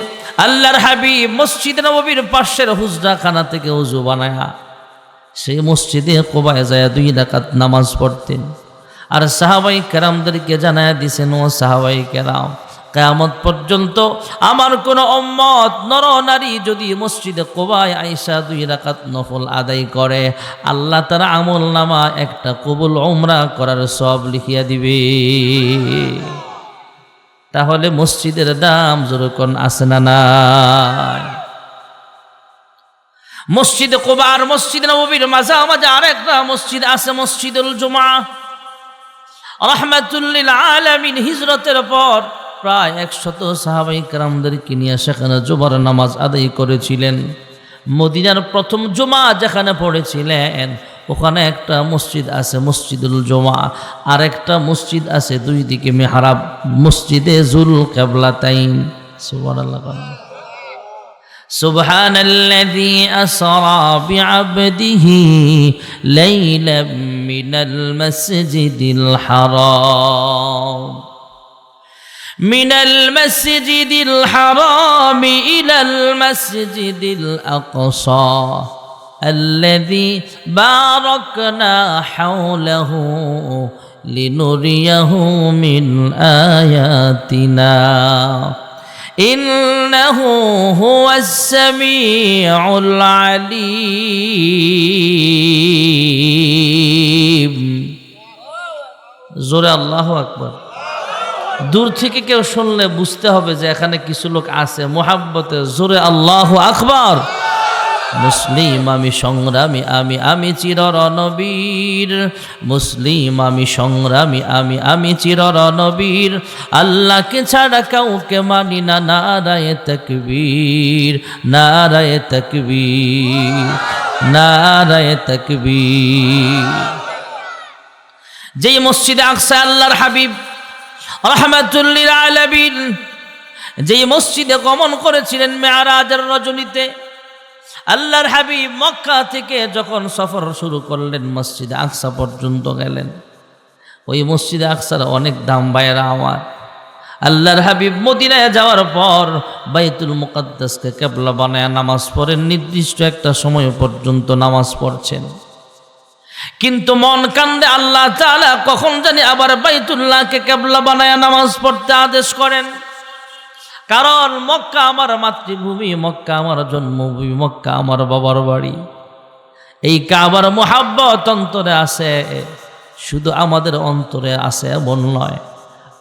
আল্লাহর হাবিব মসজিদ নববীর পাশের হুজরাখানা থেকে ওযু বানায়া সেই মসজিদে কোবায় যায় 2 রাকাত নামাজ পড়তেন। আর সাহাবাই কেরামদেরকে জানায়া দিছেন, ও সাহাবাই কেরাম, কিয়ামত পর্যন্ত আমার কোন উম্মত নর নারী যদি মসজিদে কোবায় আয়েশা 2 রাকাত নফল আদায় করে, আল্লাহ তার আমল নামা একটা কবুল উমরা করার সওয়াব লিখিয়া দিবে। তাহলে মসজিদের দাম যেরকম আছে না নাই? মসজিদে কুবা আর মসজিদ নববীর মাঝামাঝি আরেকটা মসজিদ আছে, মসজিদুল জুমা। রাহমাতুল লিল আলামিন হিজরতের পর প্রায় 100 সাহাবায়ে কেরামদেরকে নিয়ে সেখানে জুমার নামাজ আদায় করেছিলেন। মদিনার প্রথম জুমা যেখানে পড়েছিলেন ওখানে একটা মসজিদ আছে মসজিদুল জুমা, আর একটা মসজিদ আছে দুই দিকে মেহরাব, মসজিদে জুল কিবলাতাইন। সুবহানাল্লাহ। সুবহানাল্লাযী আসরা বিআবদিহি লাইলাম মিনাল মাসজিদিল হারাম من المسجد الحرام إلى المسجد الأقصى الذي باركنا حوله لنريه من آياتنا إنه هو السميع العليم زور الله أكبر। দূর থেকে কেউ শুনলে বুঝতে হবে যে এখানে কিছু লোক আছে মুহাব্বতে জোরে আল্লাহু আকবার। মুসলিম আমি সংগ্রামী, আমি চির রণবীর, মুসলিম আমি সংগ্রামী, আমি চির রণবীর, আল্লাহকে ছাড়া কাউকে মানি না, নারায়ে তাকবীর, নারায়ে তাকবীর, নারায়ে তাকবীর। যেই মসজিদে আকসা আল্লাহর হাবিব রাহমাতুল লিল আলামিন যেই মসজিদে গমন করেছিলেন মেরাজের রজনীতে, আল্লাহর হাবিব মক্কা থেকে যখন সফর শুরু করলেন মসজিদে আকসা পর্যন্ত গেলেন। ওই মসজিদে আকসার অনেক দাম ভাইয়েরা আমার। আল্লাহর হাবিব মদিনায় যাওয়ার পর বাইতুল মুকাদ্দাসকে কিবলা বানায় নামাজ পড়েন, নির্দিষ্ট একটা সময় পর্যন্ত নামাজ পড়ছেন। কিন্তু মন কান্দে আল্লাহ তাআলা কখন জানি আবার বাইতুল্লাহকে কিবলা বানায় নামাজ পড়তে আদেশ করেন। কারণ মক্কা আমার মাতৃভূমি, মক্কা আমার জন্মভূমি, মক্কা আমার বাবার বাড়ি। এই কাবার মুহাব্বত অন্তরে আছে, শুধু আমাদের অন্তরে আছে এমন নয়।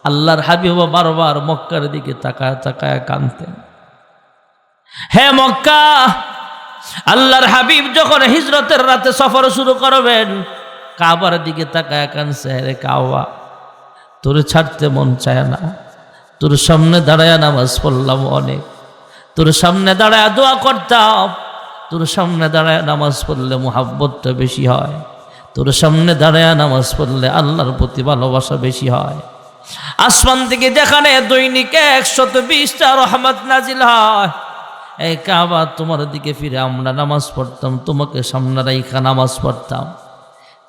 আল্লাহর হাবিব বারবার মক্কার দিকে তাকায় তাকায় কাঁদতেন। হে মক্কা, আল্লাহর হাবিব যখন হিজরতের রাতে সফর শুরু করবেন কাবার দিকে তাকায় কাঁদছে, রে কাবা তোর ছাড়তে মন চায় না, তোর সামনে দাঁড়ায় নামাজ পড়লাম অনেক, তোর সামনে দাঁড়ায় দোয়া করতাম, তোর সামনে দাঁড়ায় নামাজ পড়লে মুহাব্বতটা বেশি হয়, তোর সামনে দাঁড়ায় নামাজ পড়লে আল্লাহর প্রতি ভালোবাসা বেশি হয়। আসমান থেকে যেখানে দৈনিক 120টা রহমত নাজিল হয়, এই কাবা তোমার দিকে ফিরে আমরা নামাজ পড়তাম, তোমাকে সামনে রাইখা নামাজ পড়তাম।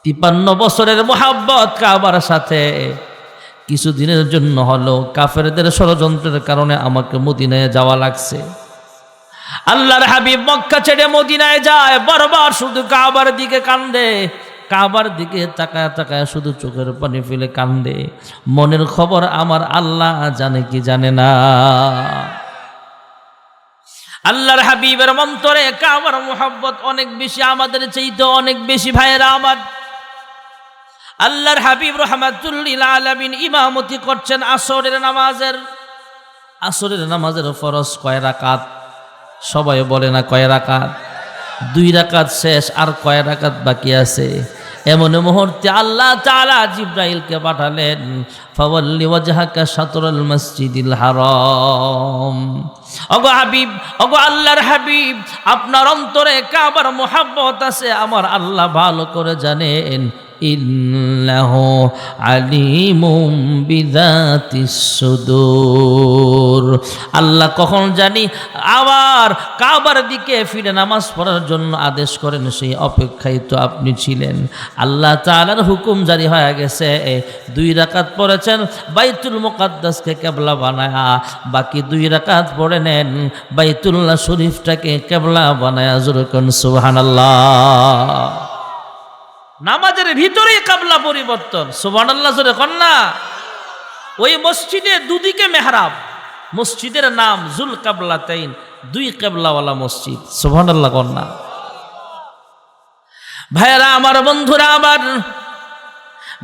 53 বছরের মুহাব্বত কাবার সাথে কিছুদিনের জন্য হলো কাফেরদের ষড়যন্ত্রের কারণে আমাকে মদিনায় যাওয়া লাগছে। আল্লাহর হাবিব মক্কা ছেড়ে মদিনায় যায়, বারবার শুধু কাবার দিকে কান্দে, কাবার দিকে তাকায় তাকায় শুধু চোখের পানি ফেলে কান্দে। মনের খবর আমার আল্লাহ জানে কি জানে না। আল্লাহর হাবিবের অন্তরে কাবার মুহাব্বত অনেক বেশি, আমাদের চাইতে অনেক বেশি ভাইয়েরা আমার। আল্লাহর হাবিব রাহমাতুল লিল আলামিন ইমামতি করছেন আসরের নামাজের। আসরের নামাজের ফরজ কয় রাকাত? সবাই বলে না কয় রাকাত? 2 রাকাত শেষ, আর কয় রাকাত বাকি আছে? এমন মুহূর্তে আল্লাহ তাআলা জিবরাইলকে পাঠালেন, ফাওয়াল্লি ওয়াজহাকা শাতরাল মসজিদিল হারাম। ওগো হাবিব, ওগো আল্লাহর হাবিব, আপনার অন্তরে কাবার মুহাব্বত আছে, আমার আল্লাহ ভালো করে জানেন। ইন্নাহু আলিমুম বিযাতিস সুদূর। আল্লাহ কখন জানি আবার কাবার দিকে ফিরে নামাজ পড়ার জন্য আদেশ করেন, সেই অপেক্ষায় তো আপনি ছিলেন। আল্লাহ তাআলার হুকুম জারি হয়ে গেছে, 2 রাকাত পড়েছেন বাইতুল মুকাদ্দাসকে কিবলা বানায়া, বাকি 2 রাকাত পড়ে নেন বাইতুল্লাহ শরীফটাকে কিবলা বানায়া। জোরে কোন সুবহানাল্লাহ। নামাজের ভিতরেই কিবলা পরিবর্তন। সুবহানাল্লাহ জোরে কোন না। ওই মসজিদে দুদিকে মেহরাব, মসজিদের নাম জুল কিবলাতাইন, 2 কিবলাওয়ালা মসজিদ। সুবহানাল্লাহ কোন না। ভাইরা আমার, বন্ধুরা আমার,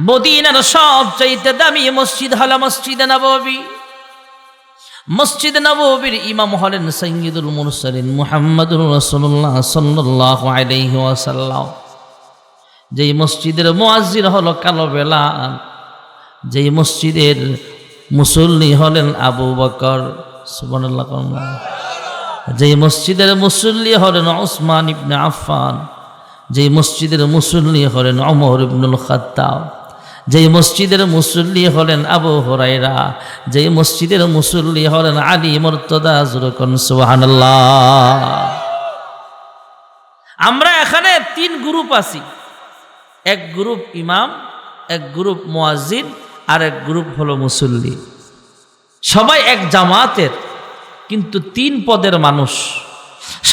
মদিনার সবচাইতে দামি মসজিদ হলো মসজিদে নববী। মসজিদে নববীর ইমাম হলেন সাইয়্যিদুল মুরসালিন মুহাম্মদুর রাসূলুল্লাহ সাল্লাল্লাহু আলাইহি ওয়াসাল্লাম। যেই মসজিদের মুয়াজ্জিন হলো কালো বেলাল, যেই মসজিদের মুসল্লি হলেন আবু বকর, সুবহানাল্লাহ। যেই মসজিদের মুসল্লি হলেন উসমান ইবনে আফফান, যেই মসজিদের মুসল্লি হলেন ওমর ইবনুল খাত্তাব, যেই মসজিদের মুসল্লি হলেন আবু হুরায়রা, যেই মসজিদের মুসল্লি হলেন আলী মুর্তদা। যুরকুন সুবহানাল্লাহ। আমরা এখানে 3 গ্রুপ আছি। এক গ্রুপ ইমাম, এক গ্রুপ মুয়াজ্জিন, আর এক গ্রুপ হলো মুসল্লি। সবাই এক জামাতের, কিন্তু 3 পদের মানুষ।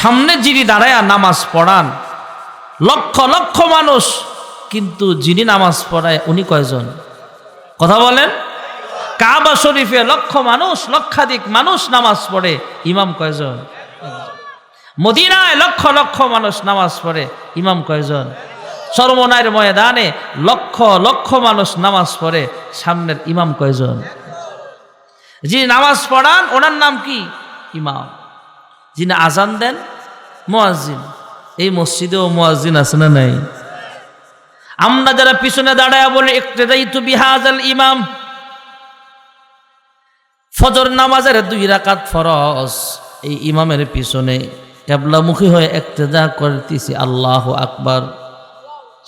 সামনে যিনি দাঁড়ায়া নামাজ পড়ান লক্ষ লক্ষ মানুষ, কিন্তু যিনি নামাজ পড়ায় উনি কয়জন? কথা বলেন। কাবা শরীফে লক্ষ মানুষ, লক্ষাধিক মানুষ নামাজ পড়ে, ইমাম কয়জন? মদিনায় লক্ষ লক্ষ মানুষ নামাজ পড়ে, ইমাম কয়জন? চরমনাইয়ের ময়দানে লক্ষ লক্ষ মানুষ নামাজ পড়ে, সামনের ইমাম কয়জন? যিনি নামাজ পড়ান ওনার নাম কি? ইমাম। যিনি আজান দেন মুয়াজ্জিন। এই মসজিদেও মুয়াজ্জিন আছে না নাই? আমরা যারা পিছনে দাঁড়ায় বলে ইক্তাদাইতু বিহাযাল ইমাম, ফজর নামাজের 2 রাকাত ফরজ, এই ইমামের পিছনে কিবলামুখী হয়ে ইক্তেদা করতেছি, আল্লাহু আকবার,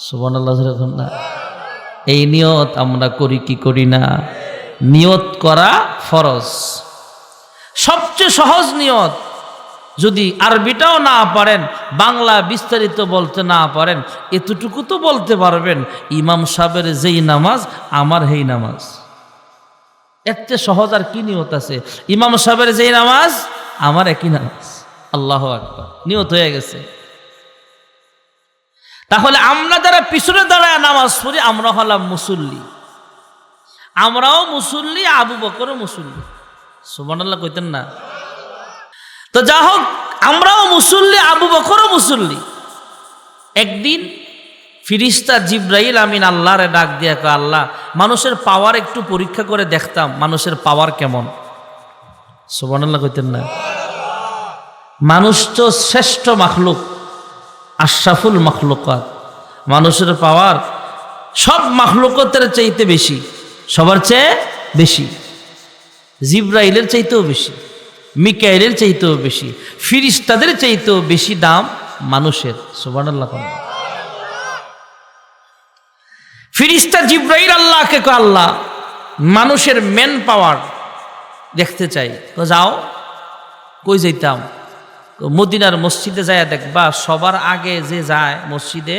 সুবহানাল্লাহ। এই নিয়ত আমরা করি কি করি না? নিয়ত করা ফরজ। সবচেয়ে সহজ নিয়ত। যদি আরবিটাও না পারেন, বাংলা বিস্তারিত বলতে না পারেন, এতটুকু তো বলতে পারবেন, ইমাম সাহেবের যেই নামাজ আমার সেই নামাজ। এর চেয়ে সহজ আর কি নিয়ত আছে? ইমাম সাহেবের যেই নামাজ আমার একই নামাজ, আল্লাহু আকবার, নিয়ত হয়ে গেছে। তাহলে আমরা যারা পিছনে দাঁড়ায় নামাজ পড়ি আমরা হলাম মুসল্লি। আমরাও মুসল্লি, আবু বকরও মুসল্লি, সুবহানাল্লাহ কইতেন না? তো যা হোক, আমরাও মুসল্লি, আবু বকরও মুসল্লি। একদিন ফিরিস্তা জিব্রাইল আমিন আল্লাহরে ডাক দিয়া কয়, আল্লাহ, মানুষের পাওয়ার একটু পরীক্ষা করে দেখতাম, মানুষের পাওয়ার কেমন। সুবহানাল্লাহ কইতেন না? মানুষ তো শ্রেষ্ঠ মাখলুক, আশরাফুল মাখলুকাত। মানুষের পাওয়ার সব মাখলুকাতের চাইতে বেশি, সবার চেয়ে বেশি। জিব্রাইলের চাইতেও বেশি, মিকাইলের চাইতেও বেশি, ফিরিস্তাদের চাইতেও বেশি দাম মানুষের। সুবহানাল্লাহ। ফিরিস্তা জিব্রাইল আল্লাহকে কয়, আল্লাহ, মানুষের মেন পাওয়ার দেখতে চাই। তো যাও। কই যাইতাম? মদিনার মসজিদে যায় দেখবা, সবার আগে যে যায় মসজিদে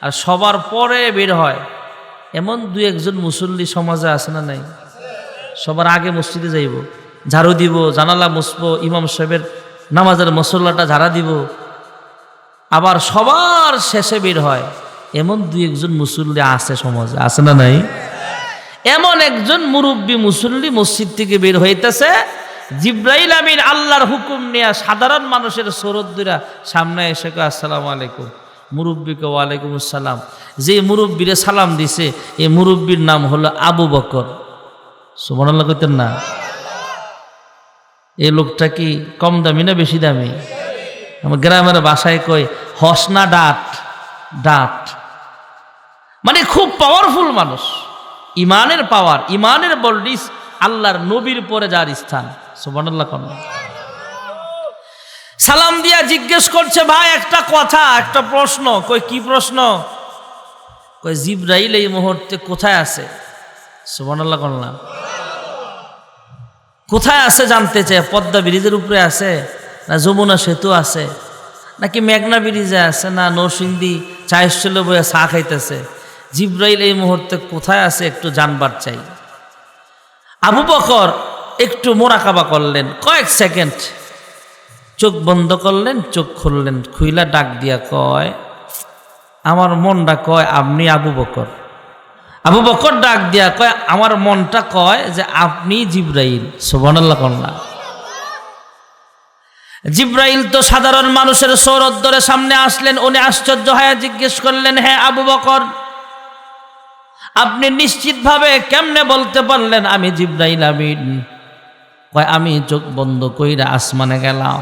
আর সবার পরে বের হয়, এমন 2-1 মুসল্লি সমাজে আছে না নাই? সবার আগে মসজিদে যাইব, ঝাড়ু দিব, জানালা মুছবো, ইমাম সাহেবের নামাজের মসল্লাটা ঝাড়া দিব, আবার সবার শেষে বের হয়, এমন 2-1 মুসল্লি আছে সমাজে, আছে না নাই? এমন একজন মুরব্বী মুসল্লি মসজিদ থেকে বের হইতেছে, জিব্রাইল আমিন আল্লাহর হুকুম নিয়ে সাধারণ মানুষের সরদ দুরা সামনে এসে কয়, আসসালামু আলাইকুম। মুরব্বীকে ওয়ালাইকুম আসসালাম। যে মুরব্বীরে সালাম দিছে এই মুরব্বীর নাম হলো আবু বকর। সুবহানাল্লাহ কইতেন না? এই লোকটা কি কম দামি না বেশি দামি? আমার গ্রামের ভাষায় কয় হসনা ডাট ডাট, মানে খুব পাওয়ারফুল মানুষ। ইমানের পাওয়ার, ইমানের বলডিস আল্লাহর নবীর পরে যার স্থান। সুবহানাল্লাহ। সালাম দিয়া জিজ্ঞেস করছে, ভাই একটা কথা, একটা প্রশ্ন। কই কি প্রশ্ন? কই জিব্রাইল এই মুহূর্তে কোথায় আছে? সুবহানাল্লাহ। কোথায় আছে জানতে চায়। পদ্মা ব্রিজের উপরে আছে, না যমুনা সেতু আছে, নাকি মেঘনা ব্রিজে আছে, না নরসিংদী চায়ের স্টলে বইয়া চা খাইতেছে? জিব্রাইল এই মুহূর্তে কোথায় আছে একটু জানবার চাই। আবু বকর একটু মোরাকাবা করলেন, কয়েক সেকেন্ড চোখ বন্ধ করলেন, চোখ খুললেন, খুইলা ডাক দিয়া কয়, আমার মনটা কয় আপনি আবু বকর। আবু বকর ডাক দিয়া কয়, আমার মনটা কয় যে আপনি জিব্রাইল। সুবহানাল্লাহ। জিব্রাইল তো সাধারণ মানুষের সৌরদ ধরে সামনে আসলেন। উনি আশ্চর্য হয়ে জিজ্ঞেস করলেন, হ্যাঁ আবু বকর, আপনি নিশ্চিতভাবে কেমনে বলতে পারলেন আমি জিব্রাইল আমিন? কয় আমি চোখ বন্ধ কইরা আসমানে গেলাম,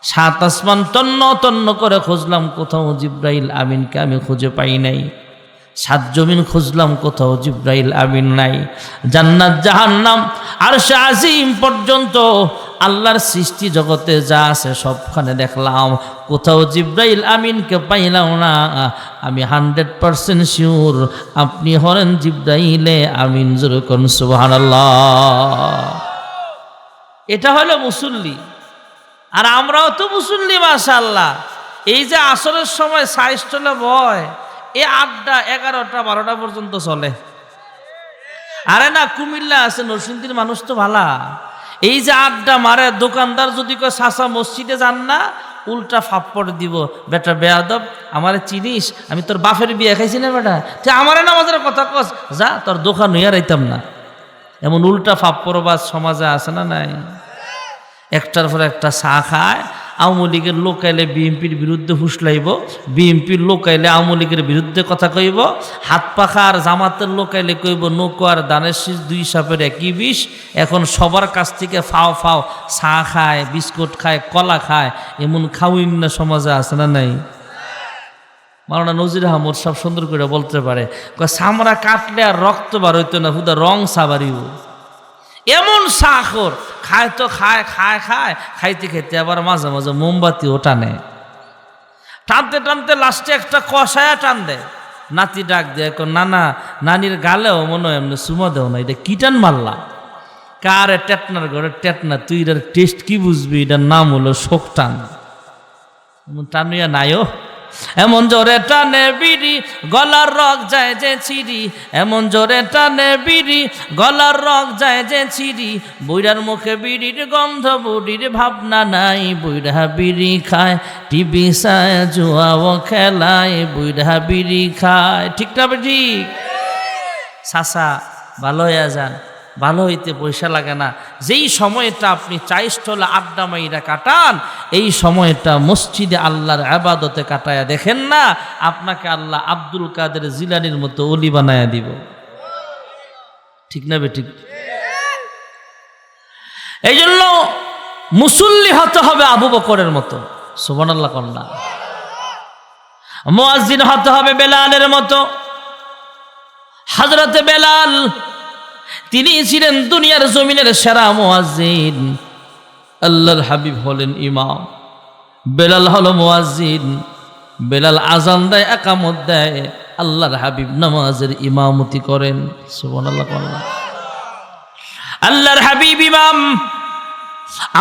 7 আসমান তন্ন তন্ন করে খুঁজলাম, কোথাও জিব্রাইল আমিনকে আমি খুঁজে পাই নাই। 7 জমিন খুঁজলাম, কোথাও জিব্রাইল আমিন নাই। জান্নাত জাহান্নাম আরশে আজিম পর্যন্ত আল্লাহর সৃষ্টি জগতে যা আছে সবখানে দেখলাম, কোথাও জিব্রাইল আমিনকে পাইলাম না। আমি 100% শিওর আপনি হলেন জিব্রাইলে আমিন। জোরে কোন সুবহানাল্লাহ। এটা হলো মুসল্লি, আর আমরাও তো মুসল্লি মাশাআল্লাহ। এই যে আসরের সময় সাইজ চলে বয়, এই আড্ডা 11টা 12টা পর্যন্ত চলে। আরে না, কুমিল্লা আছে, নরসিংদীর মানুষ তো ভালা। এই যে আড্ডা মারে, দোকানদার যদি কয় চাচা মসজিদে যান না, উল্টা ফাপ্পড় দিব, বেটা বেয়াদব আমারে চিনিস, আমি তোর বাপের বিয়ে খাইছি না বেটা, তুই আমারে নামাজের কথা কস, যা তোর দোকান হইয়া রাইতাম না। এমন উল্টা ফাপ্পড়বাজ সমাজে আছে না নাই? একটার পর একটা চা খায়। আওয়ামী লীগের লোক আইলে বিএনপির বিরুদ্ধে হুঁশলাইব, বিএনপির লোক আইলে আওয়ামী লীগের বিরুদ্ধে কথা কইব, হাত পাখা আর জামাতের লোক আইলে কইব নৌকো আর দানের শীষ 2 সাপের একই বিষ। এখন সবার কাছ থেকে ফাও ফাও চা খায়, বিস্কুট খায়, কলা খায়, এমন খাওয়িন না সমাজে আছে না নাই? মাওলানা নজির আহমদ সব সুন্দর করে বলতে পারে, চামড়া কাটলে আর রক্ত বার হইতো না, হুদা রং সাবারিব। এমন সাখর খায় তো খায় খায় খায়, খাইতে খাইতে আবার মাঝে মাঝে মোমবাতিও টানে, টানতে টানতে লাস্টে একটা কষায়া টান দেয়। নাতি ডাক দেয়, নানা নানির গালেও মনে হয় এমনি চুমা দেও না, এটা কি টান মারলা? কারে টেটনার ঘরে টেটনা, তুই এটার টেস্ট কি বুঝবি? এটার নাম হলো শোক টান। টানুয়া নাইও এমন জোরে টানে বিড়ি, গলার রগ যায় যে ছিড়ি, এমন জোরে টানে বিড়ি, গলার রগ যায় যে ছিড়ি। বুইড়ার মুখে বিড়ির গন্ধ, বুড়ির ভাবনা নাই। বুইড়া বিড়ি খায়, টিভি চায়, জুয়াও খেলায়, বুইড়া বিড়ি খায়। ঠিক না ঠিক? চাচা ভালো হইয়া যান, ভালো হইতে পয়সা লাগে না। যেই সময়টা আপনি চাইস্থলে আড্ডা মাইরা কাটান, এই সময়টা মসজিদে আল্লাহর ইবাদতে কাটায়া দেখেন না, আপনাকে আল্লাহ আব্দুল কাদের জিলানীর মতো ওলি বানায়া দিব। ঠিক না বেঠিক? এই জন্য মুসল্লি হতে হবে আবু বকরের মতো, সুবহানাল্লাহ কন্যা। মুয়াজ্জিন হতে হবে বেলালের মতো। হযরতে বেলাল তিনি ছিলেন দুনিয়ার জমিনের সেরা মুয়াজ্জিন। আল্লাহর হাবিব হলেন ইমাম, বেলাল হলো মুয়াজ্জিন। বেলাল আজান দেয়, একামত দেয়, আল্লাহর হাবিব নামাজের ইমামতি করেন। সুবহানাল্লাহ। আল্লাহর হাবিব ইমাম,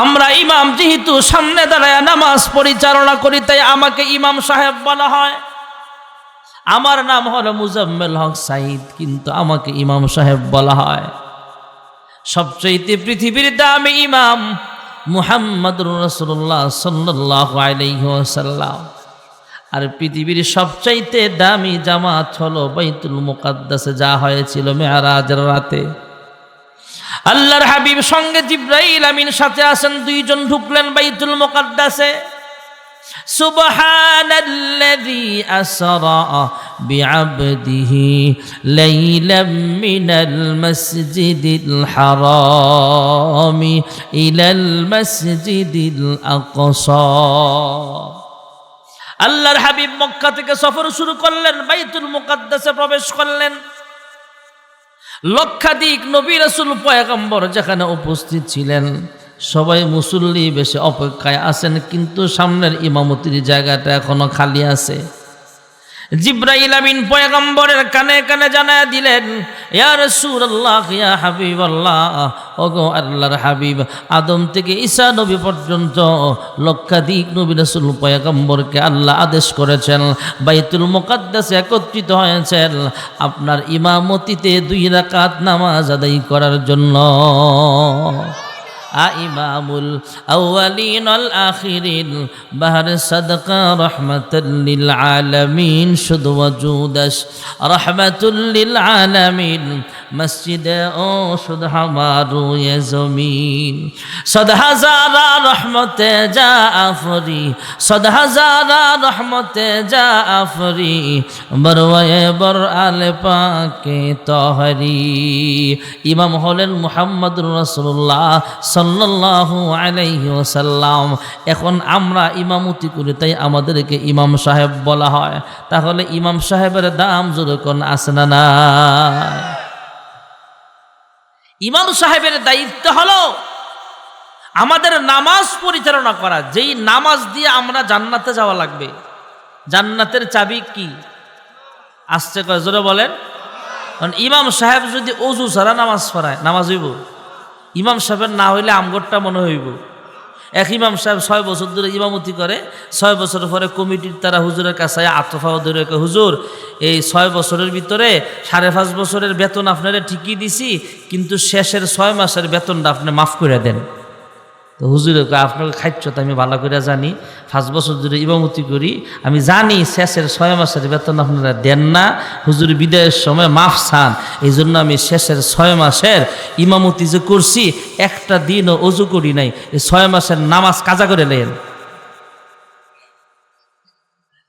আমরা ইমাম যেহেতু সামনে দাঁড়ায় নামাজ পরিচালনা করি, তাই আমাকে ইমাম সাহেব বলা হয়। আমার নাম হলো মুজাম্মেল হক সাইদ, কিন্তু আমাকে ইমাম সাহেব বলা হয়। সবচেয়ে পৃথিবীর দামি ইমাম মুহাম্মদুর রাসূলুল্লাহ সাল্লাল্লাহু আলাইহি ওয়াসাল্লাম। আর পৃথিবীর সবচাইতে দামি জামাত হলো বাইতুল মুকাদ্দাসে যা হয়েছিল মেরাজের রাতে। আল্লাহর হাবিব সঙ্গে জিবরাইল আমিন সাথে আছেন, 2 জন ঢুকলেন বাইতুল মুকাদ্দাসে। সুবহানাল্লাযী আসরা বিআবদিহি লাইলাম মিনাল মাসজিদিল হারামি ইলাল মাসজিদিল আকসা। আল্লাহর হাবিব মক্কা থেকে সফর শুরু করলেন, বাইতুল মুকাদ্দাসে প্রবেশ করলেন। লক্ষাধিক নবী রাসূল পয়গম্বর যেখানে উপস্থিত ছিলেন, সবাই মুসল্লি বেশি অপেক্ষায় আছেন, কিন্তু সামনের ইমামতির জায়গাটা এখনো খালি আছে। জিবরাইল আমিন পয়গম্বরের কানে কানে জানায় দিলেন, ইয়া রাসূলুল্লাহ, ইয়া হাবিবাল্লাহ, ওগো আল্লাহর হাবিব, আদম থেকে ঈসা নবী পর্যন্ত লক্ষাধিক নবী রাসূল পয়গম্বরকে আল্লাহ আদেশ করেছেন বাইতুল মুকাদ্দাসে একত্রিত হয়েছেন আপনার ইমামতিতে 2 রাকাত নামাজ আদায় করার জন্য। ইমামুল আউয়ালিন ওয়াল আখিরিন বাহর সাদকা রাহমাতাল লিল আলামিন শুধু ওয়াজুদাস রাহমাতুল লিল আলামিন মসজিদে ও শুধু হামারু ये জমিন সদ হাজারা রহমতে যা আফরি সদ হাজারা রহমতে যা আফরি বরওয়ে বর আলে পাকে তহরি। ইমাম হলেন মুহাম্মদুর রাসূলুল্লাহ সাল্লাল্লাহু আলাইহি ওয়াসাল্লাম। এখন আমরা ইমামতি করি তাই আমাদেরকে ইমাম সাহেব বলা হয়। তাহলে ইমাম সাহেবের দাম যখন আছে না না, ইমাম সাহেবের দায়িত্ব হলো আমাদের নামাজ পরিচালনা করা, যেই নামাজ দিয়ে আমরা জান্নাতে যাওয়া লাগবে। জান্নাতের চাবি কি? আসছে কয় জোরে বলেন। কারণ ইমাম সাহেব যদি অজু ছাড়া নামাজ পড়ায়, নামাজ হইব? ইমাম সাহেবের না হইলে আমগরটা মনে হইব। এক ইমাম সাহেব 6 বছর ধরে ইমামতি করে, 6 বছর পরে কমিটির তারা হুজুরের কাছে আতফাও ধরে হুজুর এই 6 বছরের ভিতরে 5.5 বছরের বেতন আপনারা ঠিকই দিছি, কিন্তু শেষের 6 মাসের বেতনটা আপনি মাফ করে দেন। তো হুজুরের আপনাকে খাইচ্ছতে আমি ভালো করে জানি, 5 বছর ধরে ইমামতি করি, আমি জানি শেষের 6 মাসের বেতন আপনারা দেন না, হুজুর বিদায়ের সময় মাফ চান, এই জন্য আমি শেষের 6 মাসের ইমামতি যে করছি একটা দিনও অজু করি নাই, এই 6 মাসের নামাজ কাজা করে নেন।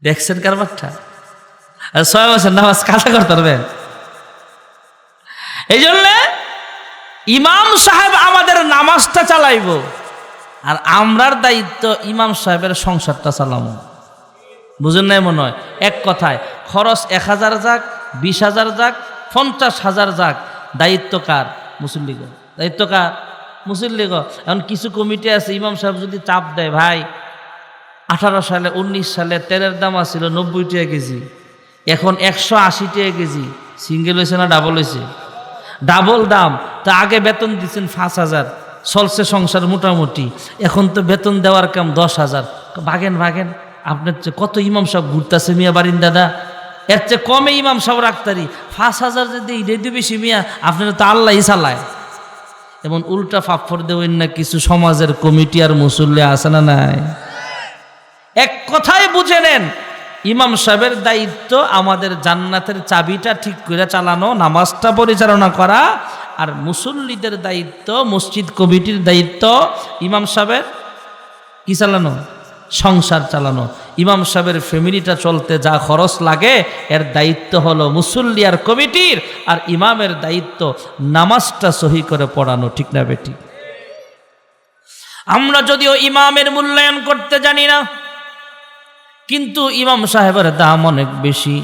দেখছেন কারবারটা? আর 6 মাসের নামাজ কাজা করতে পারবেন? এই জন্য ইমাম সাহেব আমাদের নামাজটা চালাইব, আর আমরার দায়িত্ব ইমাম সাহেবের সংসারটা চালাবো। বুঝেন নাই মনে হয়? এক কথায় খরচ 1000 যাক, 20,000 যাক, 50,000 যাক, দায়িত্ব কার? মুসল্লিগ। দায়িত্ব কার? মুসল্লিগ। এখন কিছু কমিটি আছে, ইমাম সাহেব যদি চাপ দেয়, ভাই 18 সালে 19 সালে তেলের দাম আছিল 90 টাকা কেজি, এখন 180 টাকা কেজি। সিঙ্গেল হয়েছে না ডাবল হয়েছে? ডাবল দাম। তো আগে বেতন দিচ্ছেন 5,000, চলছে সংসার মোটামুটি, এখন তো বেতন দেওয়ার কাম 10,000। ভাগেন ভাগেন, আপনার চেয়ে কত ইমাম সাহেব ঘুরতেছে মিয়া বারিন দাদা, এর চেয়ে কমে ইমাম সাহেব রাখতারি, 5,000 যদি রেডি বেশি মিয়া, আপনারা তো আল্লাহই চালায়। এমন উল্টা ফাফর দেবেন না কিছু সমাজের কমিটি আর মুসল্লি আছে না নাই? এক কথায় বুঝে নেন, ইমাম সাহেবের দায়িত্ব আমাদের জান্নাতের চাবিটা ঠিক করে চালানো, নামাজটা পরিচালনা করা, আর মুসল্লিদের দায়িত্ব, মসজিদ কমিটির দায়িত্ব ইমাম সাহেবের কি চালানো? সংসার চালানো। ইমাম সাহেবের ফ্যামিলিটা চলতে যা খরচ লাগে এর দায়িত্ব হলো মুসল্লি আর কমিটির, আর ইমামের দায়িত্ব নামাজটা সহি করে পড়ানো। ঠিক না বেটি? আমরা যদিও ইমামের মূল্যায়ন করতে জানি না, কিন্তু ইমাম সাহেবের দাম অনেক বেশি।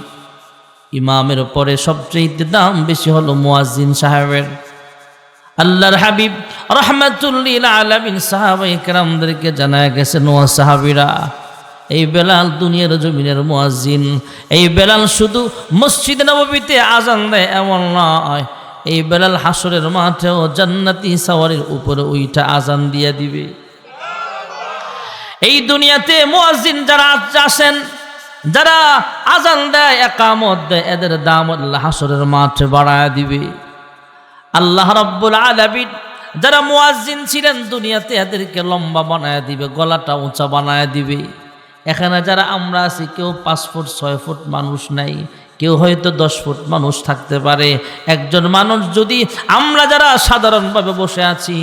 ইমামের পরে সবচেয়ে দাম বেশি হলো মুয়াজ্জিন সাহেবের। আল্লাহর হাবিব রাহমাতুল লিল আলামিন সাহাবায়ে কেরামদেরকে জানায় গেছেন, ও সাহাবীরা, এই বেলাল দুনিয়ার জমিনের মুয়াজ্জিন। এই বেলাল শুধু মসজিদে নববীতে আজান দেয় এমন নয়, এই বেলাল হাসরের মাঠেও জান্নাতি সাওয়ারির উপরে উইঠা আজান দিয়ে দিবে। এই দুনিয়াতে মুয়াজ্জিন যারা আসেন, যারা আজান দেয়, একামত দেয়, এদের দাম আল্লাহ হাসরের মাঠে বাড়ায় দিবে। আল্লাহ রাব্বুল আলামিন যারা মুয়াজ্জিন ছিলেন দুনিয়াতে, এদেরকে লম্বা বানায় দিবে, গলাটা উঁচা বানায় দিবে। এখানে যারা আমরা আছি, কেউ 5 ফুট 6 ফুট মানুষ নাই, কেউ হয়তো 10 ফুট মানুষ থাকতে পারে। একজন মানুষ যদি, আমরা যারা সাধারণভাবে বসে আছি,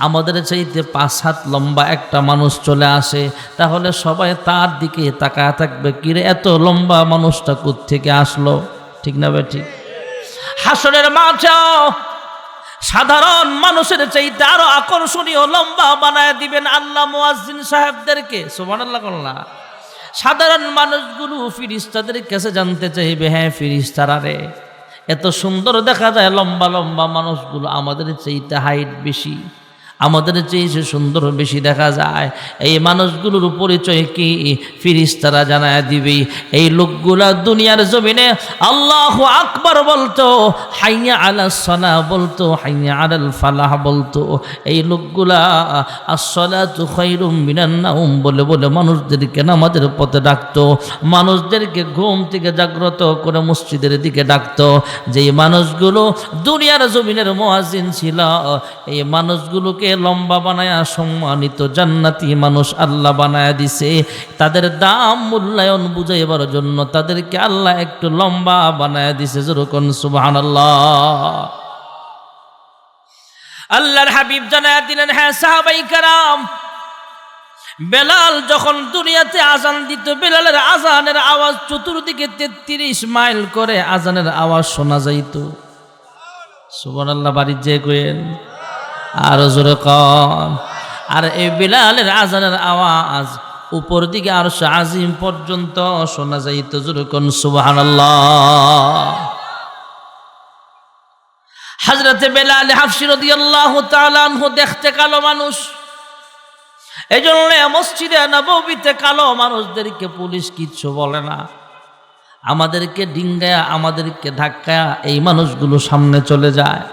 আমাদের চাইতে 5 হাত লম্বা একটা মানুষ চলে আসে, তাহলে সবাই তার দিকে তাকায় থাকবে, কিরে এত লম্বা মানুষটা কোত্থেকে আসলো? ঠিক না বেঠিক? হাসরের মাঠেও সাধারণ মানুষের চাইতে আরো আকর্ষণীয় লম্বা বানায় দিবেন আল্লাহ মুয়াজ্জিন সাহেবদেরকে। সুবহানাল্লাহ। আল্লাহ সাধারণ মানুষগুলো ফেরেশতাদের কাছে জানতে চাইবে, হ্যাঁ ফেরেশতারা রে, এত সুন্দর দেখা যায় লম্বা লম্বা মানুষগুলো, আমাদের চাইতে হাইট বেশি, আমাদের চেয়ে সুন্দর বেশি দেখা যায়, এই মানুষগুলোর পরিচয় কি? ফেরেশতারা জানায় দিবে। এই লোকগুলা দুনিয়ার জমিনে আল্লাহু আকবার বলতো, হাইয়া আলাস সালাহ বলতো, হাইয়া আলাল ফালাহ বলতো। এই লোকগুলা আসসালাতু খায়রুম মিনান নাওম বলে বলে মানুষদেরকে নামাজের পথে ডাকতো, মানুষদেরকে ঘুম থেকে জাগ্রত করে মসজিদের দিকে ডাকতো। যেই মানুষগুলো দুনিয়ার জমিনের মুয়াজ্জিন ছিল, এই মানুষগুলোকে চুলকে লম্বা বানায়া সম্মানিত জান্নাতি মানুষ আল্লাহ বানায়া দিছে। তাদের দাম মূল্যায়ন বুঝাইবার জন্য তাদেরকে আল্লাহ একটু লম্বা বানায়া দিছে। যেরকম সুবহানাল্লাহ। আল্লাহর হাবিব জানায়া দিলেন, হ্যাঁ সাহাবাই কারাম, বেলাল যখন দুনিয়াতে আজান দিত, বেলালের আজানের আওয়াজ চতুর্দিকে 33 মাইল করে আজানের আওয়াজ শোনা যাইত। সুবহানাল্লাহ। বাড়ির যে কইেন আর জোরে কন। আর এই বেলালের আজানের আওয়াজ উপর দিকে আরশ আজিম পর্যন্ত শোনা যাইত। জোরে কোন সুবহানাল্লাহ। হযরতে বেলাল হাফসি রাদিয়াল্লাহু তাআলা আনহু দেখতে কালো মানুষ, এই জন্য মসজিদে নববীতে কালো মানুষদেরকে পুলিশ কিচ্ছু বলে না। আমাদেরকে ডিঙ্গায়া, আমাদেরকে ধাক্কায়া এই মানুষগুলো সামনে চলে যায়।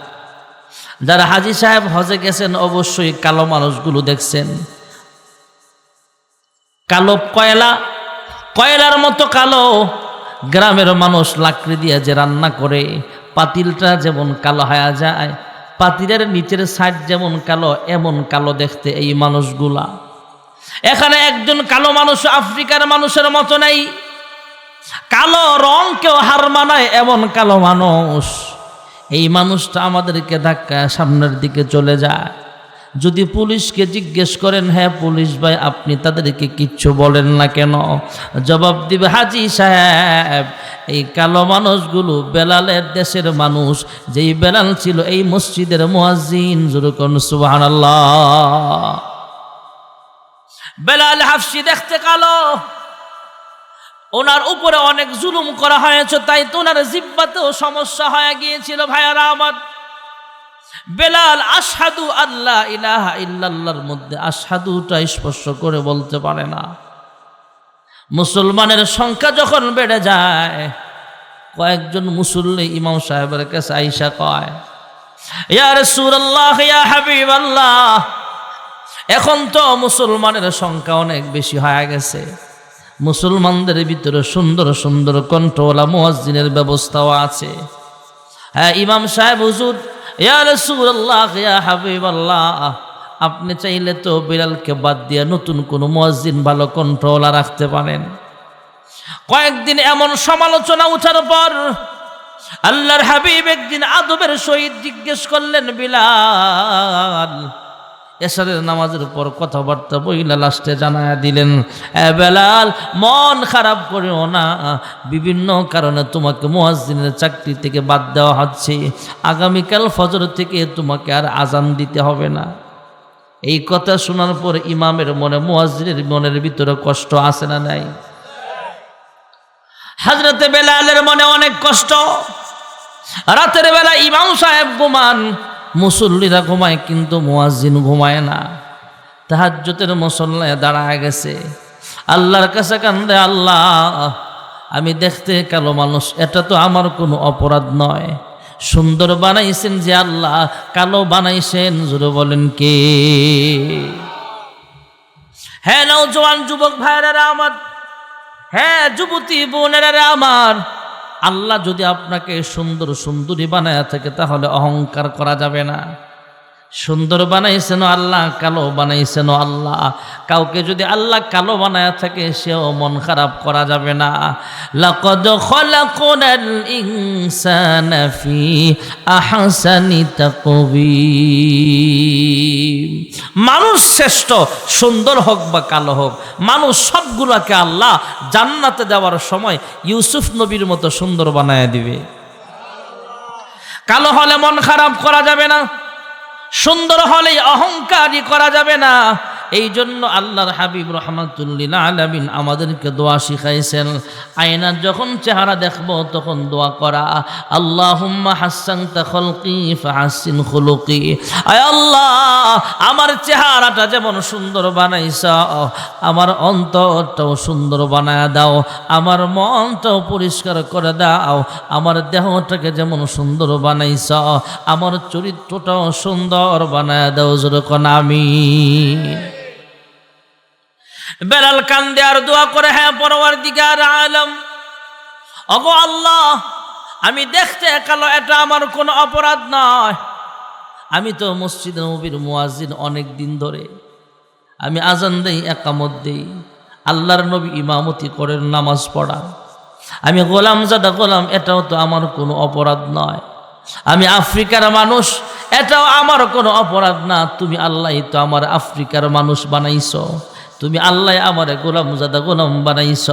যারা হাজী সাহেব হজে গেছেন অবশ্যই কালো মানুষগুলো দেখছেন। কালো কয়লার মতো কালো। গ্রামের মানুষ লাকড়ি দিয়ে যে রান্না করে, পাতিলটা যেমন কালো হয়ে যায়, পাতিলের নিচের সাইড যেমন কালো, এমন কালো দেখতে এই মানুষগুলা। এখানে একজন কালো মানুষ আফ্রিকার মানুষের মতো নেই। কালো রং কেউ হার মানায় এমন কালো মানুষ। এই মানুষটা আমাদেরকে ধাক্কায় সামনের দিকে চলে যায়। যদি পুলিশকে জিজ্ঞেস করেন, হ্যাঁ পুলিশ ভাই আপনি তাদেরকে কিচ্ছু বলেন না কেন? জবাব দিবে, হাজী সাহেব এই কালো মানুষগুলো বেলালের দেশের মানুষ। যেই বেলাল ছিল এই মসজিদের মুয়াজ্জিন। যেরকম সুবহানাল্লাহ। বেলাল হাফসি দেখতে কালো, ওনার উপরে অনেক জুলুম করা হয়েছে, তাই তো ওনার জিহ্বাতেও সমস্যা হয়ে গিয়েছিল। ভাইয়ারা আমার, বেলাল আশহাদু আল্লা ইলাহা ইল্লাল্লাহর মধ্যে আশহাদুটা স্পর্শ করে বলতে পারে না। মুসলমানের সংখ্যা যখন বেড়ে যায়, কয়েকজন মুসল্লি ইমাম সাহেবের কাছে আইসা কয়, ইয়া রাসূলুল্লাহ, ইয়া হাবিবাল্লাহ, এখন তো মুসলমানের সংখ্যা অনেক বেশি হয়ে গেছে। মুসলমানদের ভিতরে সুন্দর সুন্দর কণ্ঠওয়ালা মুয়াজ্জিনের ব্যবস্থাও আছে। হ্যাঁ ইমাম সাহেব হুজুর, ইয়া রাসূলুল্লাহ, ইয়া হাবিবাল্লাহ, আপনি চাইলে তো বেলালকে বাদ দিয়ে নতুন কোনো মুয়াজ্জিন ভালো কণ্ঠওয়ালা রাখতে পারেন। কয়েকদিন এমন সমালোচনা উঠার পর আল্লাহর হাবিব একদিন আদবের সহিত জিজ্ঞেস করলেন, বিলাল, এশারের নামাজের পর কথাবার্তা বইলা লাস্টে জানায়া দিলেন, বেলাল মন খারাপ করিও না, বিভিন্ন কারণে তোমাকে মুয়াজ্জিনের চাকরি থেকে বাদ দেওয়া হচ্ছে। আগামীকাল ফজর থেকে তোমাকে আর আজান দিতে হবে না। এই কথা শোনার পর ইমামের মনে, মুয়াজ্জিনের মনের ভিতরে কষ্ট আছে না নাই? হযরতে বেলালের মনে অনেক কষ্ট। রাতের বেলা ইমাম সাহেব ঘুমান, মুসল্লিরা ঘুমায়, কিন্তু মুয়াজ্জিন ঘুমায় না। তাহাজ্জুদের মুসল্লায় দাঁড়ায় গেছে, আল্লাহর কাছে কান্দে, আল্লাহ আমি দেখতে কালো মানুষ, এটা তো আমার কোনো অপরাধ নয়। সুন্দর বানাইছেন যে আল্লাহ, কালো বানাইছেন জোরে বলেন কে? হ্যাঁ নওজোয়ান যুবক ভাইরা আমার, হ্যাঁ যুবতী বোনেরা আমার, আল্লাহ যদি আপনাকে সুন্দর সুন্দরী বানায় থাকে তাহলে অহংকার করা যাবে না। সুন্দর বানাইছেন আল্লাহ, কালো বানাইছেন আল্লাহ। কাউকে যদি আল্লাহ কালো বানায় থাকে সেও মন খারাপ করা যাবে না। লাকাদ খালাকনাল ইনসানা ফি আহসানি তাকওয়িম। মানুষ শ্রেষ্ঠ, সুন্দর হোক বা কালো হোক, মানুষ সবগুলোকে আল্লাহ জান্নাতে যাওয়ার সময় ইউসুফ নবীর মতো সুন্দর বানায় দিবে। কালো হলে মন খারাপ করা যাবে না, সুন্দর হলেই অহংকারী করা যাবে না। এই জন্য আল্লাহর হাবিব রাহমাতুল লিল আলামিন আমাদেরকে দোয়া শিখাইছেন, আয়নার যখন চেহারা দেখব তখন দোয়া করা, আল্লাহুম্মা হাসসানতা খালকি ফাহাসসিন খুলুকি। আয় আল্লাহ, আমার চেহারাটা যেমন সুন্দর বানাইছো, আমার অন্তরটাও সুন্দর বানায় দাও, আমার মনটাও পরিষ্কার করে দাও। আমার দেহটাকে যেমন সুন্দর বানাইছো, আমার চরিত্রটাও সুন্দর বানায় দাও। যেরকম আমিন। বেলাল কান্দে আর দোয়া করে, হ্যাঁ পরওয়ারদিগার আলম, ওগো আল্লাহ, আমি দেখতে কালো, এটা আমার কোনো অপরাধ নয়। আমি তো মসজিদে নববীর মুয়াজ্জিন অনেক দিন ধরে, আমি আজান দেই, একামত দেই, আল্লাহর নবী ইমামতি করেন, নামাজ পড়া, আমি গোলাম জাদা গোলাম, এটাও তো আমার কোনো অপরাধ নয়। আমি আফ্রিকার মানুষ, এটাও আমার কোনো অপরাধ না। তুমি আল্লাহ তো আমার আফ্রিকার মানুষ বানাইছ, তুমি আল্লাহ আমার গোলাম জাদা গোলাম বানাইছ,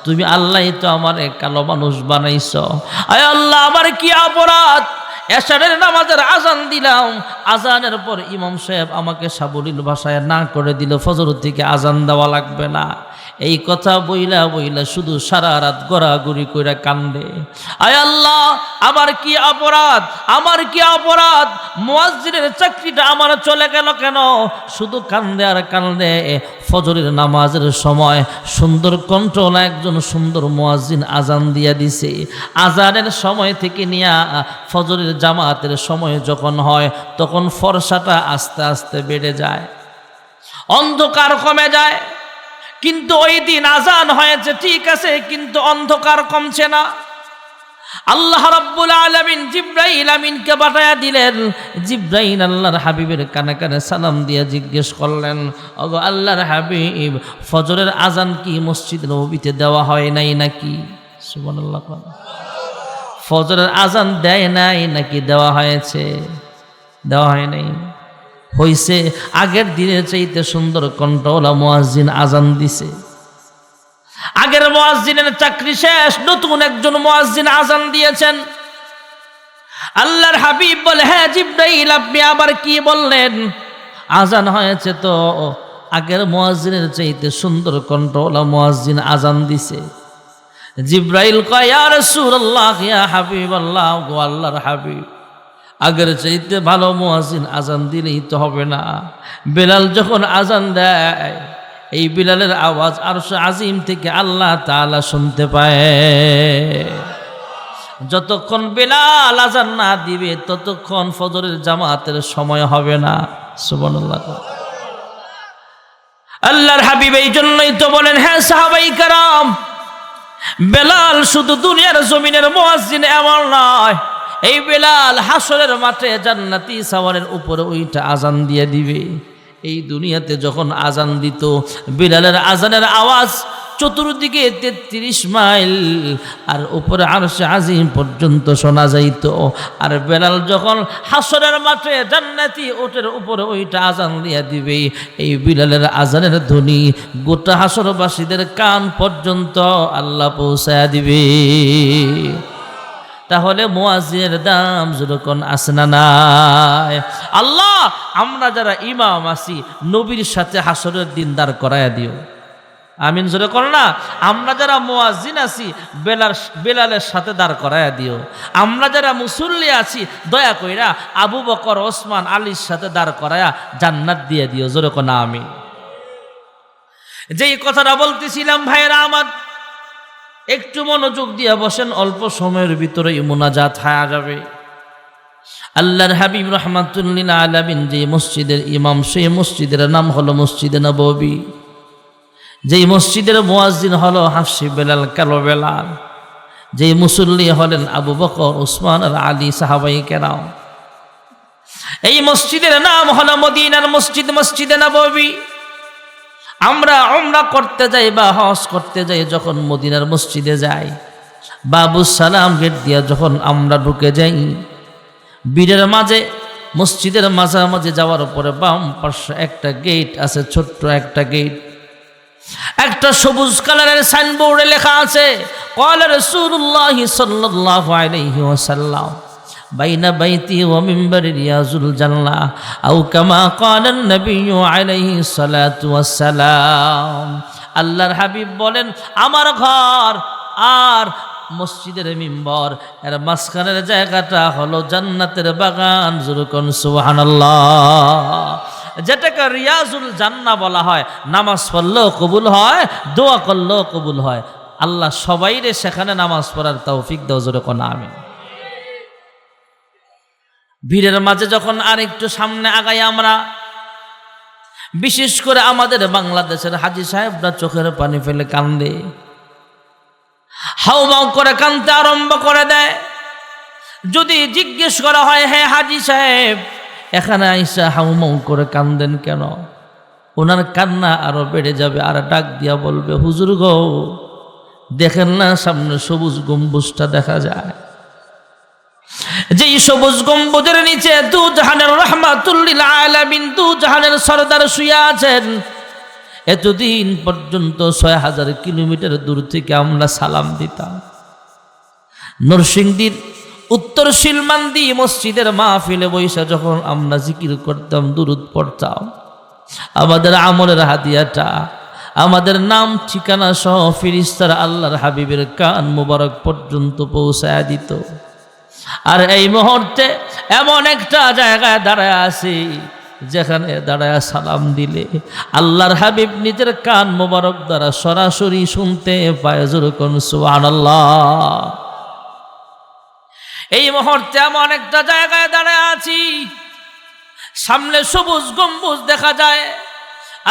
তুমি আল্লাহ তো আমার কালো মানুষ বানাইছ। আয় আল্লাহ, আমার কি অপরাধ? এশারের নামাজের আজান দিলাম, আজানের পর ইমাম সাহেব আমাকে সাবলীল ভাষায় না করে দিল, ফজর থেকে আজান দেওয়া লাগবে না। এই কথা বইলা বইলা শুধু সারা রাত গড়াগড়ি কইরা কান্দে। আয় আল্লাহ, আমার কি অপরাধ? আমার কি অপরাধ? মুয়াজ্জিনের চাকরিটা আমার চলে গেল কেন? শুধু কান্দে আর কান্দে। ফজরের নামাজের সময় সুন্দর কণ্ঠল একজন সুন্দর মুয়াজ্জিন আজান দিয়া দিছে। আজানের সময় থেকে নিয়ে ফজরের জামাতের সময় যখন হয়, তখন ফর্সাটা আস্তে আস্তে বেড়ে যায়, অন্ধকার কমে যায়। কিন্তু ওই দিন আজান হয়েছে ঠিক আছে, কিন্তু অন্ধকার কমছে না। আল্লাহ রাব্বুল আলামিন জিবরাইল আমিনকে পাঠায়া দিলেন। জিবরাইল আল্লাহর হাবিবের কানে কানে সালাম দিয়ে জিজ্ঞেস করলেন, ওগো আল্লাহর হাবিব, ফজরের আজান কি মসজিদ নববীতে দেওয়া হয় নাই নাকি? সুবহানাল্লাহ। ফজরের আজান দেয় নাই নাকি দেওয়া হয়েছে? দেওয়া হয় নাই। হইছে, আগের দিনের চাইতে সুন্দর কণ্ঠওয়ালা মুয়াজ্জিন আজান দিছে। আগের মুয়াজ্জিনের চাকরি শেষ, নতুন একজন মুয়াজ্জিন আজান দিয়েছেন। আল্লাহর হাবিব বলে, হ্যাঁ জিবরাইল, আপনি আবার কি বললেন? আজান হয়েছে তো, আগের মুয়াজ্জিনের চাইতে সুন্দর কণ্ঠওয়ালা মুয়াজ্জিন আজান দিছে। জিবরাইল কয়, ইয়া রাসূলুল্লাহ, ইয়া হাবিবাল্লাহ, গো আল্লাহর হাবিব, আগের চাইতে ভালো মুয়াজ্জিন আজান দিলেই তো হবে না। বেলাল যখন আজান দেয়, এই বিলালের আওয়াজ আরশ আজিম থেকে আল্লাহ তাআলা শুনতে পায়। যতক্ষণ বেলাল আজান না দিবে ততক্ষণ ফজরের জামাতের সময় হবে না। সুবহানাল্লাহ। আল্লাহর হাবিব এই জন্যই তো বলেন, হ্যাঁ সাহাবায়ে কেরাম, বেলাল শুধু দুনিয়ার জমিনের মুয়াজ্জিন এমন নয়, এই বেলাল হাসরের মাঠে জান্নাতি সাওয়ারের উপরে ওইটা আজান দিয়ে দিবে। এই দুনিয়াতে যখন আজান দিত, বেলালের আজানের আওয়াজ চতুর্দিকে 33 মাইল আর উপরে আরশে আজিম পর্যন্ত শোনা যাইত। আর বেলাল যখন হাসরের মাঠে জান্নাতি ওটের উপরে ওইটা আজান দিয়ে দিবে, এই বেলালের আজানের ধ্বনি গোটা হাসরবাসীদের কান পর্যন্ত আল্লাহ পৌঁছায়া দিবে। তাহলে মুয়াজ্জিনের দাম যেরকম আছে না নাই? আল্লাহ, আমরা যারা ইমাম আছি নবীর সাথে হাসরের দিন দাঁড় করায়া দিও। আমিন জোরে করো না। আমরা যারা মুয়াজ্জিন আছি বেলালের সাথে দাঁড় করায়া দিও। আমরা যারা মুসল্লি আছি দয়া কইরা আবু বকর, ওসমান, আলীর সাথে দাঁড় করায়া জান্নাত দিয়ে দিও। জোরে কোনা আমিন। যেই কথাটা বলতেছিলাম ভাইরা আমার, একটু মনোযোগ দিয়ে বসেন, অল্প সময়ের ভিতরেই মুনাজাত হয়ে যাবে। আল্লাহর হাবিব রাহমাতুল লিল আলামিন যে মসজিদের ইমাম, সেই মসজিদের নাম হলো মসজিদে নববী। যেই মসজিদের মুয়াজ্জিন হলো হাফসি বেলাল, কালো বেলাল। যেই মুসল্লি হলেন আবু বকর, ওসমান আর আলী সাহাবায়ে কেরাম। এই মসজিদের নাম হলো মদিনার মসজিদ, মসজিদে নববী। আমরা উমরা করতে যাই বা হজ করতে যাই, যখন মদিনার মসজিদে যাই, বাবু সালাম গেট দিয়া যখন আমরা ঢুকে যাই, বীরের মাঝে মসজিদের মাঝামাঝি যাওয়ার পরে বাম পাশে একটা গেট আছে, ছোট্ট একটা গেট। একটা সবুজ কালারের সাইনবোর্ডে লেখা আছে, ক্বালা রাসূলুল্লাহ সাল্লাল্লাহু আলাইহি ওয়াসাল্লাম, বাইনা বাইতি ওয়া মিম্বারি রিয়াজুল জান্নাহ, আও কামা ক্বালা নবী আলাইহি সালাতু ওয়াসসালাম। আল্লাহর হাবিব বলেন, আমার ঘর আর মসজিদের মিম্বর এর মাঝখানের জায়গাটা হলো জান্নাতের বাগান। যেরকম সুবহানাল্লাহ। যেটাকে রিয়াজুল জান্নাহ বলা হয়। নামাজ পড়লেও কবুল হয়, দোয়া করলেও কবুল হয়। আল্লাহ সবাইরে সেখানে নামাজ পড়ার তৌফিক দাও। যেরকম আমিন। ভিড়ের মাঝে যখন আরেকটু সামনে আগাই আমরা, বিশেষ করে আমাদের বাংলাদেশের হাজী সাহেবরা চোখের পানি ফেলে কান্দে, হাউমাউ করে কান্দতে আরম্ভ করে দেয়। যদি জিজ্ঞেস করা হয়, হ্যাঁ হাজী সাহেব, এখানে আইসা হাউমাউ করে কান্দেন কেন? ওনার কান্না আরো বেড়ে যাবে, আর ডাক দিয়া বলবে, হুজুর গো, দেখেন না সামনে সবুজ গম্বুজটা দেখা যায়? যেই সবুজ গম্বুজের নিচে দু জাহানের রাহমাতুল লিল আলামিন, দু জাহানের সরদার শুয়ে আছেন। এতদিন পর্যন্ত ৬০০০ কিলোমিটার দূর থেকে আমরা সালাম দিতাম। নরসিংদীর উত্তর শিলমান্দি মসজিদের মাহফিলে বৈশা যখন আমরা জিকির করতাম, দুরুদ পড়তাম, আমাদের আমলের হাদিয়াটা, আমাদের নাম ঠিকানা সহ ফেরেশতারা আল্লাহর হাবিবের কান মুবারক পর্যন্ত পৌঁছায় দিত। আর এই মুহূর্তে এমন একটা জায়গায় দাঁড়ায় আছি, যেখানে দাঁড়ায় সালাম দিলে আল্লাহর হাবিব নিজের কান মুবারক দ্বারা সরাসরি শুনতে পায়। জোরে কোন সুবহানাল্লাহ। এই মুহূর্তে এমন একটা জায়গায় দাঁড়ায় আছি, সামনে সবুজ গম্বুজ দেখা যায়।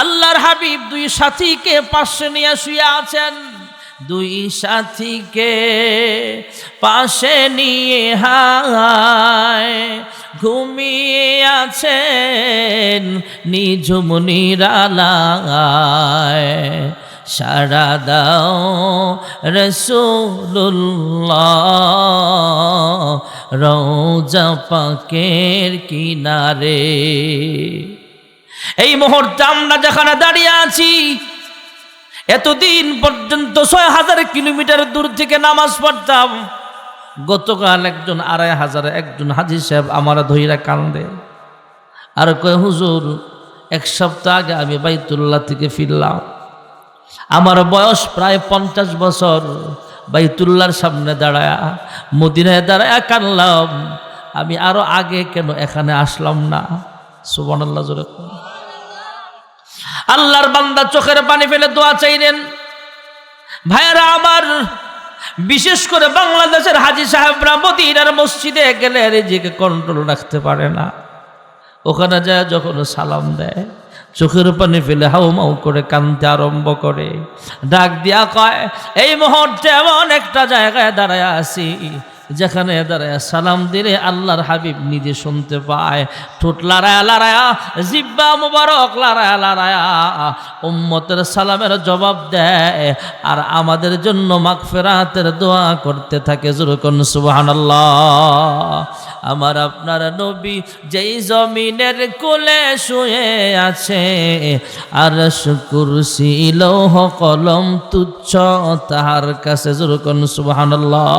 আল্লাহর হাবিব দুই সাথীকে পাশে নিয়ে শুয়ে আছেন। দুই সাথীকে পাশে নিয়ে হায় ঘুমিয়ে আছেন নিঝুম নিরালায়। সাড়া দাও রাসূলুল্লাহ রওজা পাকের কিনারে। এই মুহূর্তে আমরা যেখানে দাঁড়িয়ে আছি, এতদিন পর্যন্ত ৬০০০ কিলোমিটার দূর থেকে নামাজ পড়তাম। গতকাল একজন ২৫০০ একজন হাজী সাহেব আমার ধইরা কান্দে, আর কয়, হুজুর, এক সপ্তাহ আগে আমি বাইতুল্লাহ থেকে ফিরলাম, আমার বয়স প্রায় ৫০ বছর, বাইতুল্লাহর সামনে দাঁড়ায়া মদিনায় দাঁড়ায়া কানলাম, আমি আরো আগে কেন এখানে আসলাম না? সুবহানাল্লাহ জোরে। আল্লাহর বান্দা চোখের পানি ফেলে দোয়া চাইলেন। ভাইয়েরা আমার, বিশেষ করে বাংলাদেশের হাজী সাহেবরা মদিনার মসজিদে গেলে নিজেকে কন্ট্রোল রাখতে পারে না। ওখানে যায় যখন সালাম দেয়, চোখের পানি ফেলে হাউমাউ করে কাঁদতে আরম্ভ করে, ডাক দিয়া কয়, এই মুহূর্তে এমন একটা জায়গায় দাঁড়ায় আছি, যেখানে দাঁড়ায় সালাম দিলে আল্লাহর হাবিব নিজে শুনতে পায়। ঠোঁট লড়ায়া লড়ায়া, জিব্বা মুবারক লড়ায়া লড়ায়া উম্মতের সালামের জবাব দেয়, আর আমাদের জন্য মাগফিরাতের দোয়া করতে থাকে। জোরে কোন সুবহানাল্লাহ। আমার আপনার নবী যেই জমিনের কোলে শুয়ে আছে, আরশ কুরসি লৌহ কলম তুচ্ছ তাহার কাছে। জোরে কোন সুবহানাল্লাহ।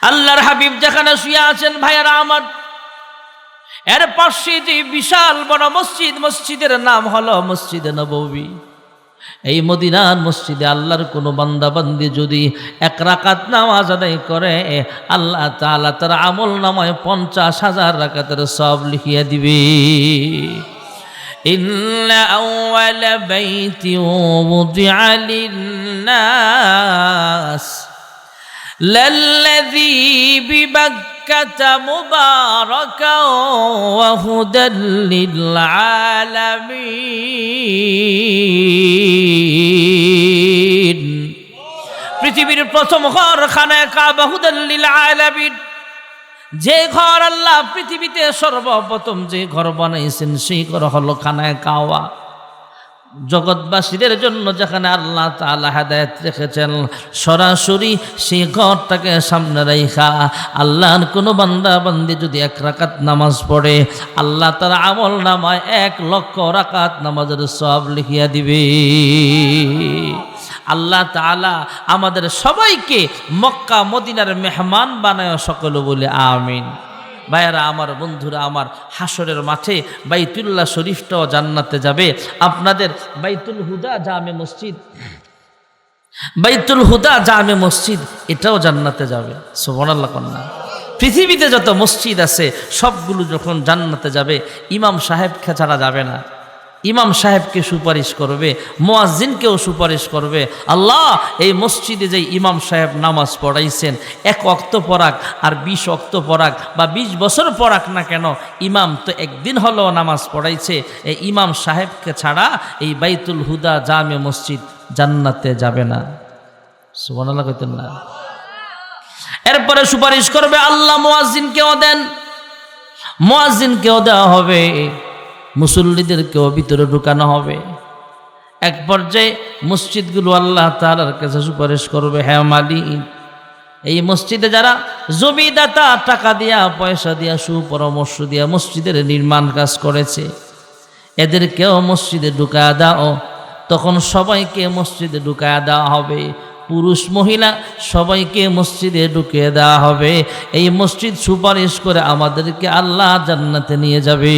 আল্লাহর হাবিব যেখানে শুয়ে আছেন, ভাইয়ারা আমার, এর পাশে যে বিশাল বড় মসজিদ, মসজিদের নাম হলো মসজিদে নববী। এই মদিনার মসজিদে আল্লাহর কোনো বান্দা বান্দি যদি ১ রাকাত নামাজ আদায় করে, আল্লাহ তাআলা তার আমল নামায় ৫০,০০০ রাকাতের সওয়াব লিখিয়ে দিবে। ইন্না আউয়ালা বাইতি উযিআ লিন-নাস লাল্লাযী বিবাক্কাতা মুবারাকাও ওয়া হুদাল লিল-আলামিন। পৃথিবীর প্রথম ঘর খানায়ে কাবা, হুদাল লিল-আলামিন। যে ঘর আল্লাহ পৃথিবীতে সর্বপ্রথম যে ঘর বানাইছেন, সেই ঘর হলো খানায়ে কাবা। জগৎবাসীদের জন্য যেখানে আল্লাহ তাআলা হেদায়েত রেখেছেন, সরাসরি সেই ঘরটাকে সামনে রাইখা আল্লাহর কোনো বান্দা বান্দি যদি ১ রাকাত নামাজ পড়ে, আল্লাহ তার আমল নামায় ১,০০,০০০ রাকাত নামাজের সওয়াব লিখিয়া দিবে। আল্লাহ তাআলা আমাদের সবাইকে মক্কা মদিনার মেহমান বানায়, সকলে বলে আমিন। ভাইয়ারা আমার, বন্ধুরা আমার, হাসরের মাঠে বাইতুল্লাহ শরীফটাও জান্নাতে যাবে। আপনাদের বাইতুল হুদা জামে মসজিদ, বাইতুল হুদা জামে মসজিদ, এটাও জান্নাতে যাবে। সুবহানাল্লাহ কন্যা। পৃথিবীতে যত মসজিদ আছে সবগুলো যখন জান্নাতে যাবে, ইমাম সাহেবকে ছাড়া যাবে না। ইমাম সাহেবকে সুপারিশ করবে, মুয়াজ্জিনকেও সুপারিশ করবে। আল্লাহ, এই মসজিদে যে ইমাম সাহেব নামাজ পড়াইছেন, ১ ওয়াক্ত পড়াক আর ২০ ওয়াক্ত পড়াক বা ২০ বছর পড়াক না কেন, ইমাম তো একদিন হলো নামাজ পড়াইছে, এই ইমাম সাহেবকে ছাড়া এই বাইতুল হুদা জামে মসজিদ জান্নাতে যাবে না। সুবহানাল্লাহ কইতেন না? এরপরে সুপারিশ করবে, আল্লাহ মুয়াজ্জিনকেও দেন, মুয়াজ্জিনকেও দেওয়া হবে, মুসল্লিদেরকেও ভিতরে ঢুকানো হবে। এক পর্যায়ে মসজিদগুলো আল্লাহ তাআলার কাছে সুপারিশ করবে, হ্যাঁ মালিক, এই মসজিদে যারা জমিদাতা টাকা দিয়া পয়সা দিয়া সুপরামর্শ দিয়া মসজিদের নির্মাণ কাজ করেছে এদেরকেও মসজিদে ঢুকায়া দাও। তখন সবাইকে মসজিদে ঢুকায়া দেওয়া হবে, পুরুষ মহিলা সবাইকে মসজিদে ঢুকিয়ে দেওয়া হবে। এই মসজিদ সুপারিশ করে আমাদেরকে আল্লাহ জান্নাতে নিয়ে যাবে।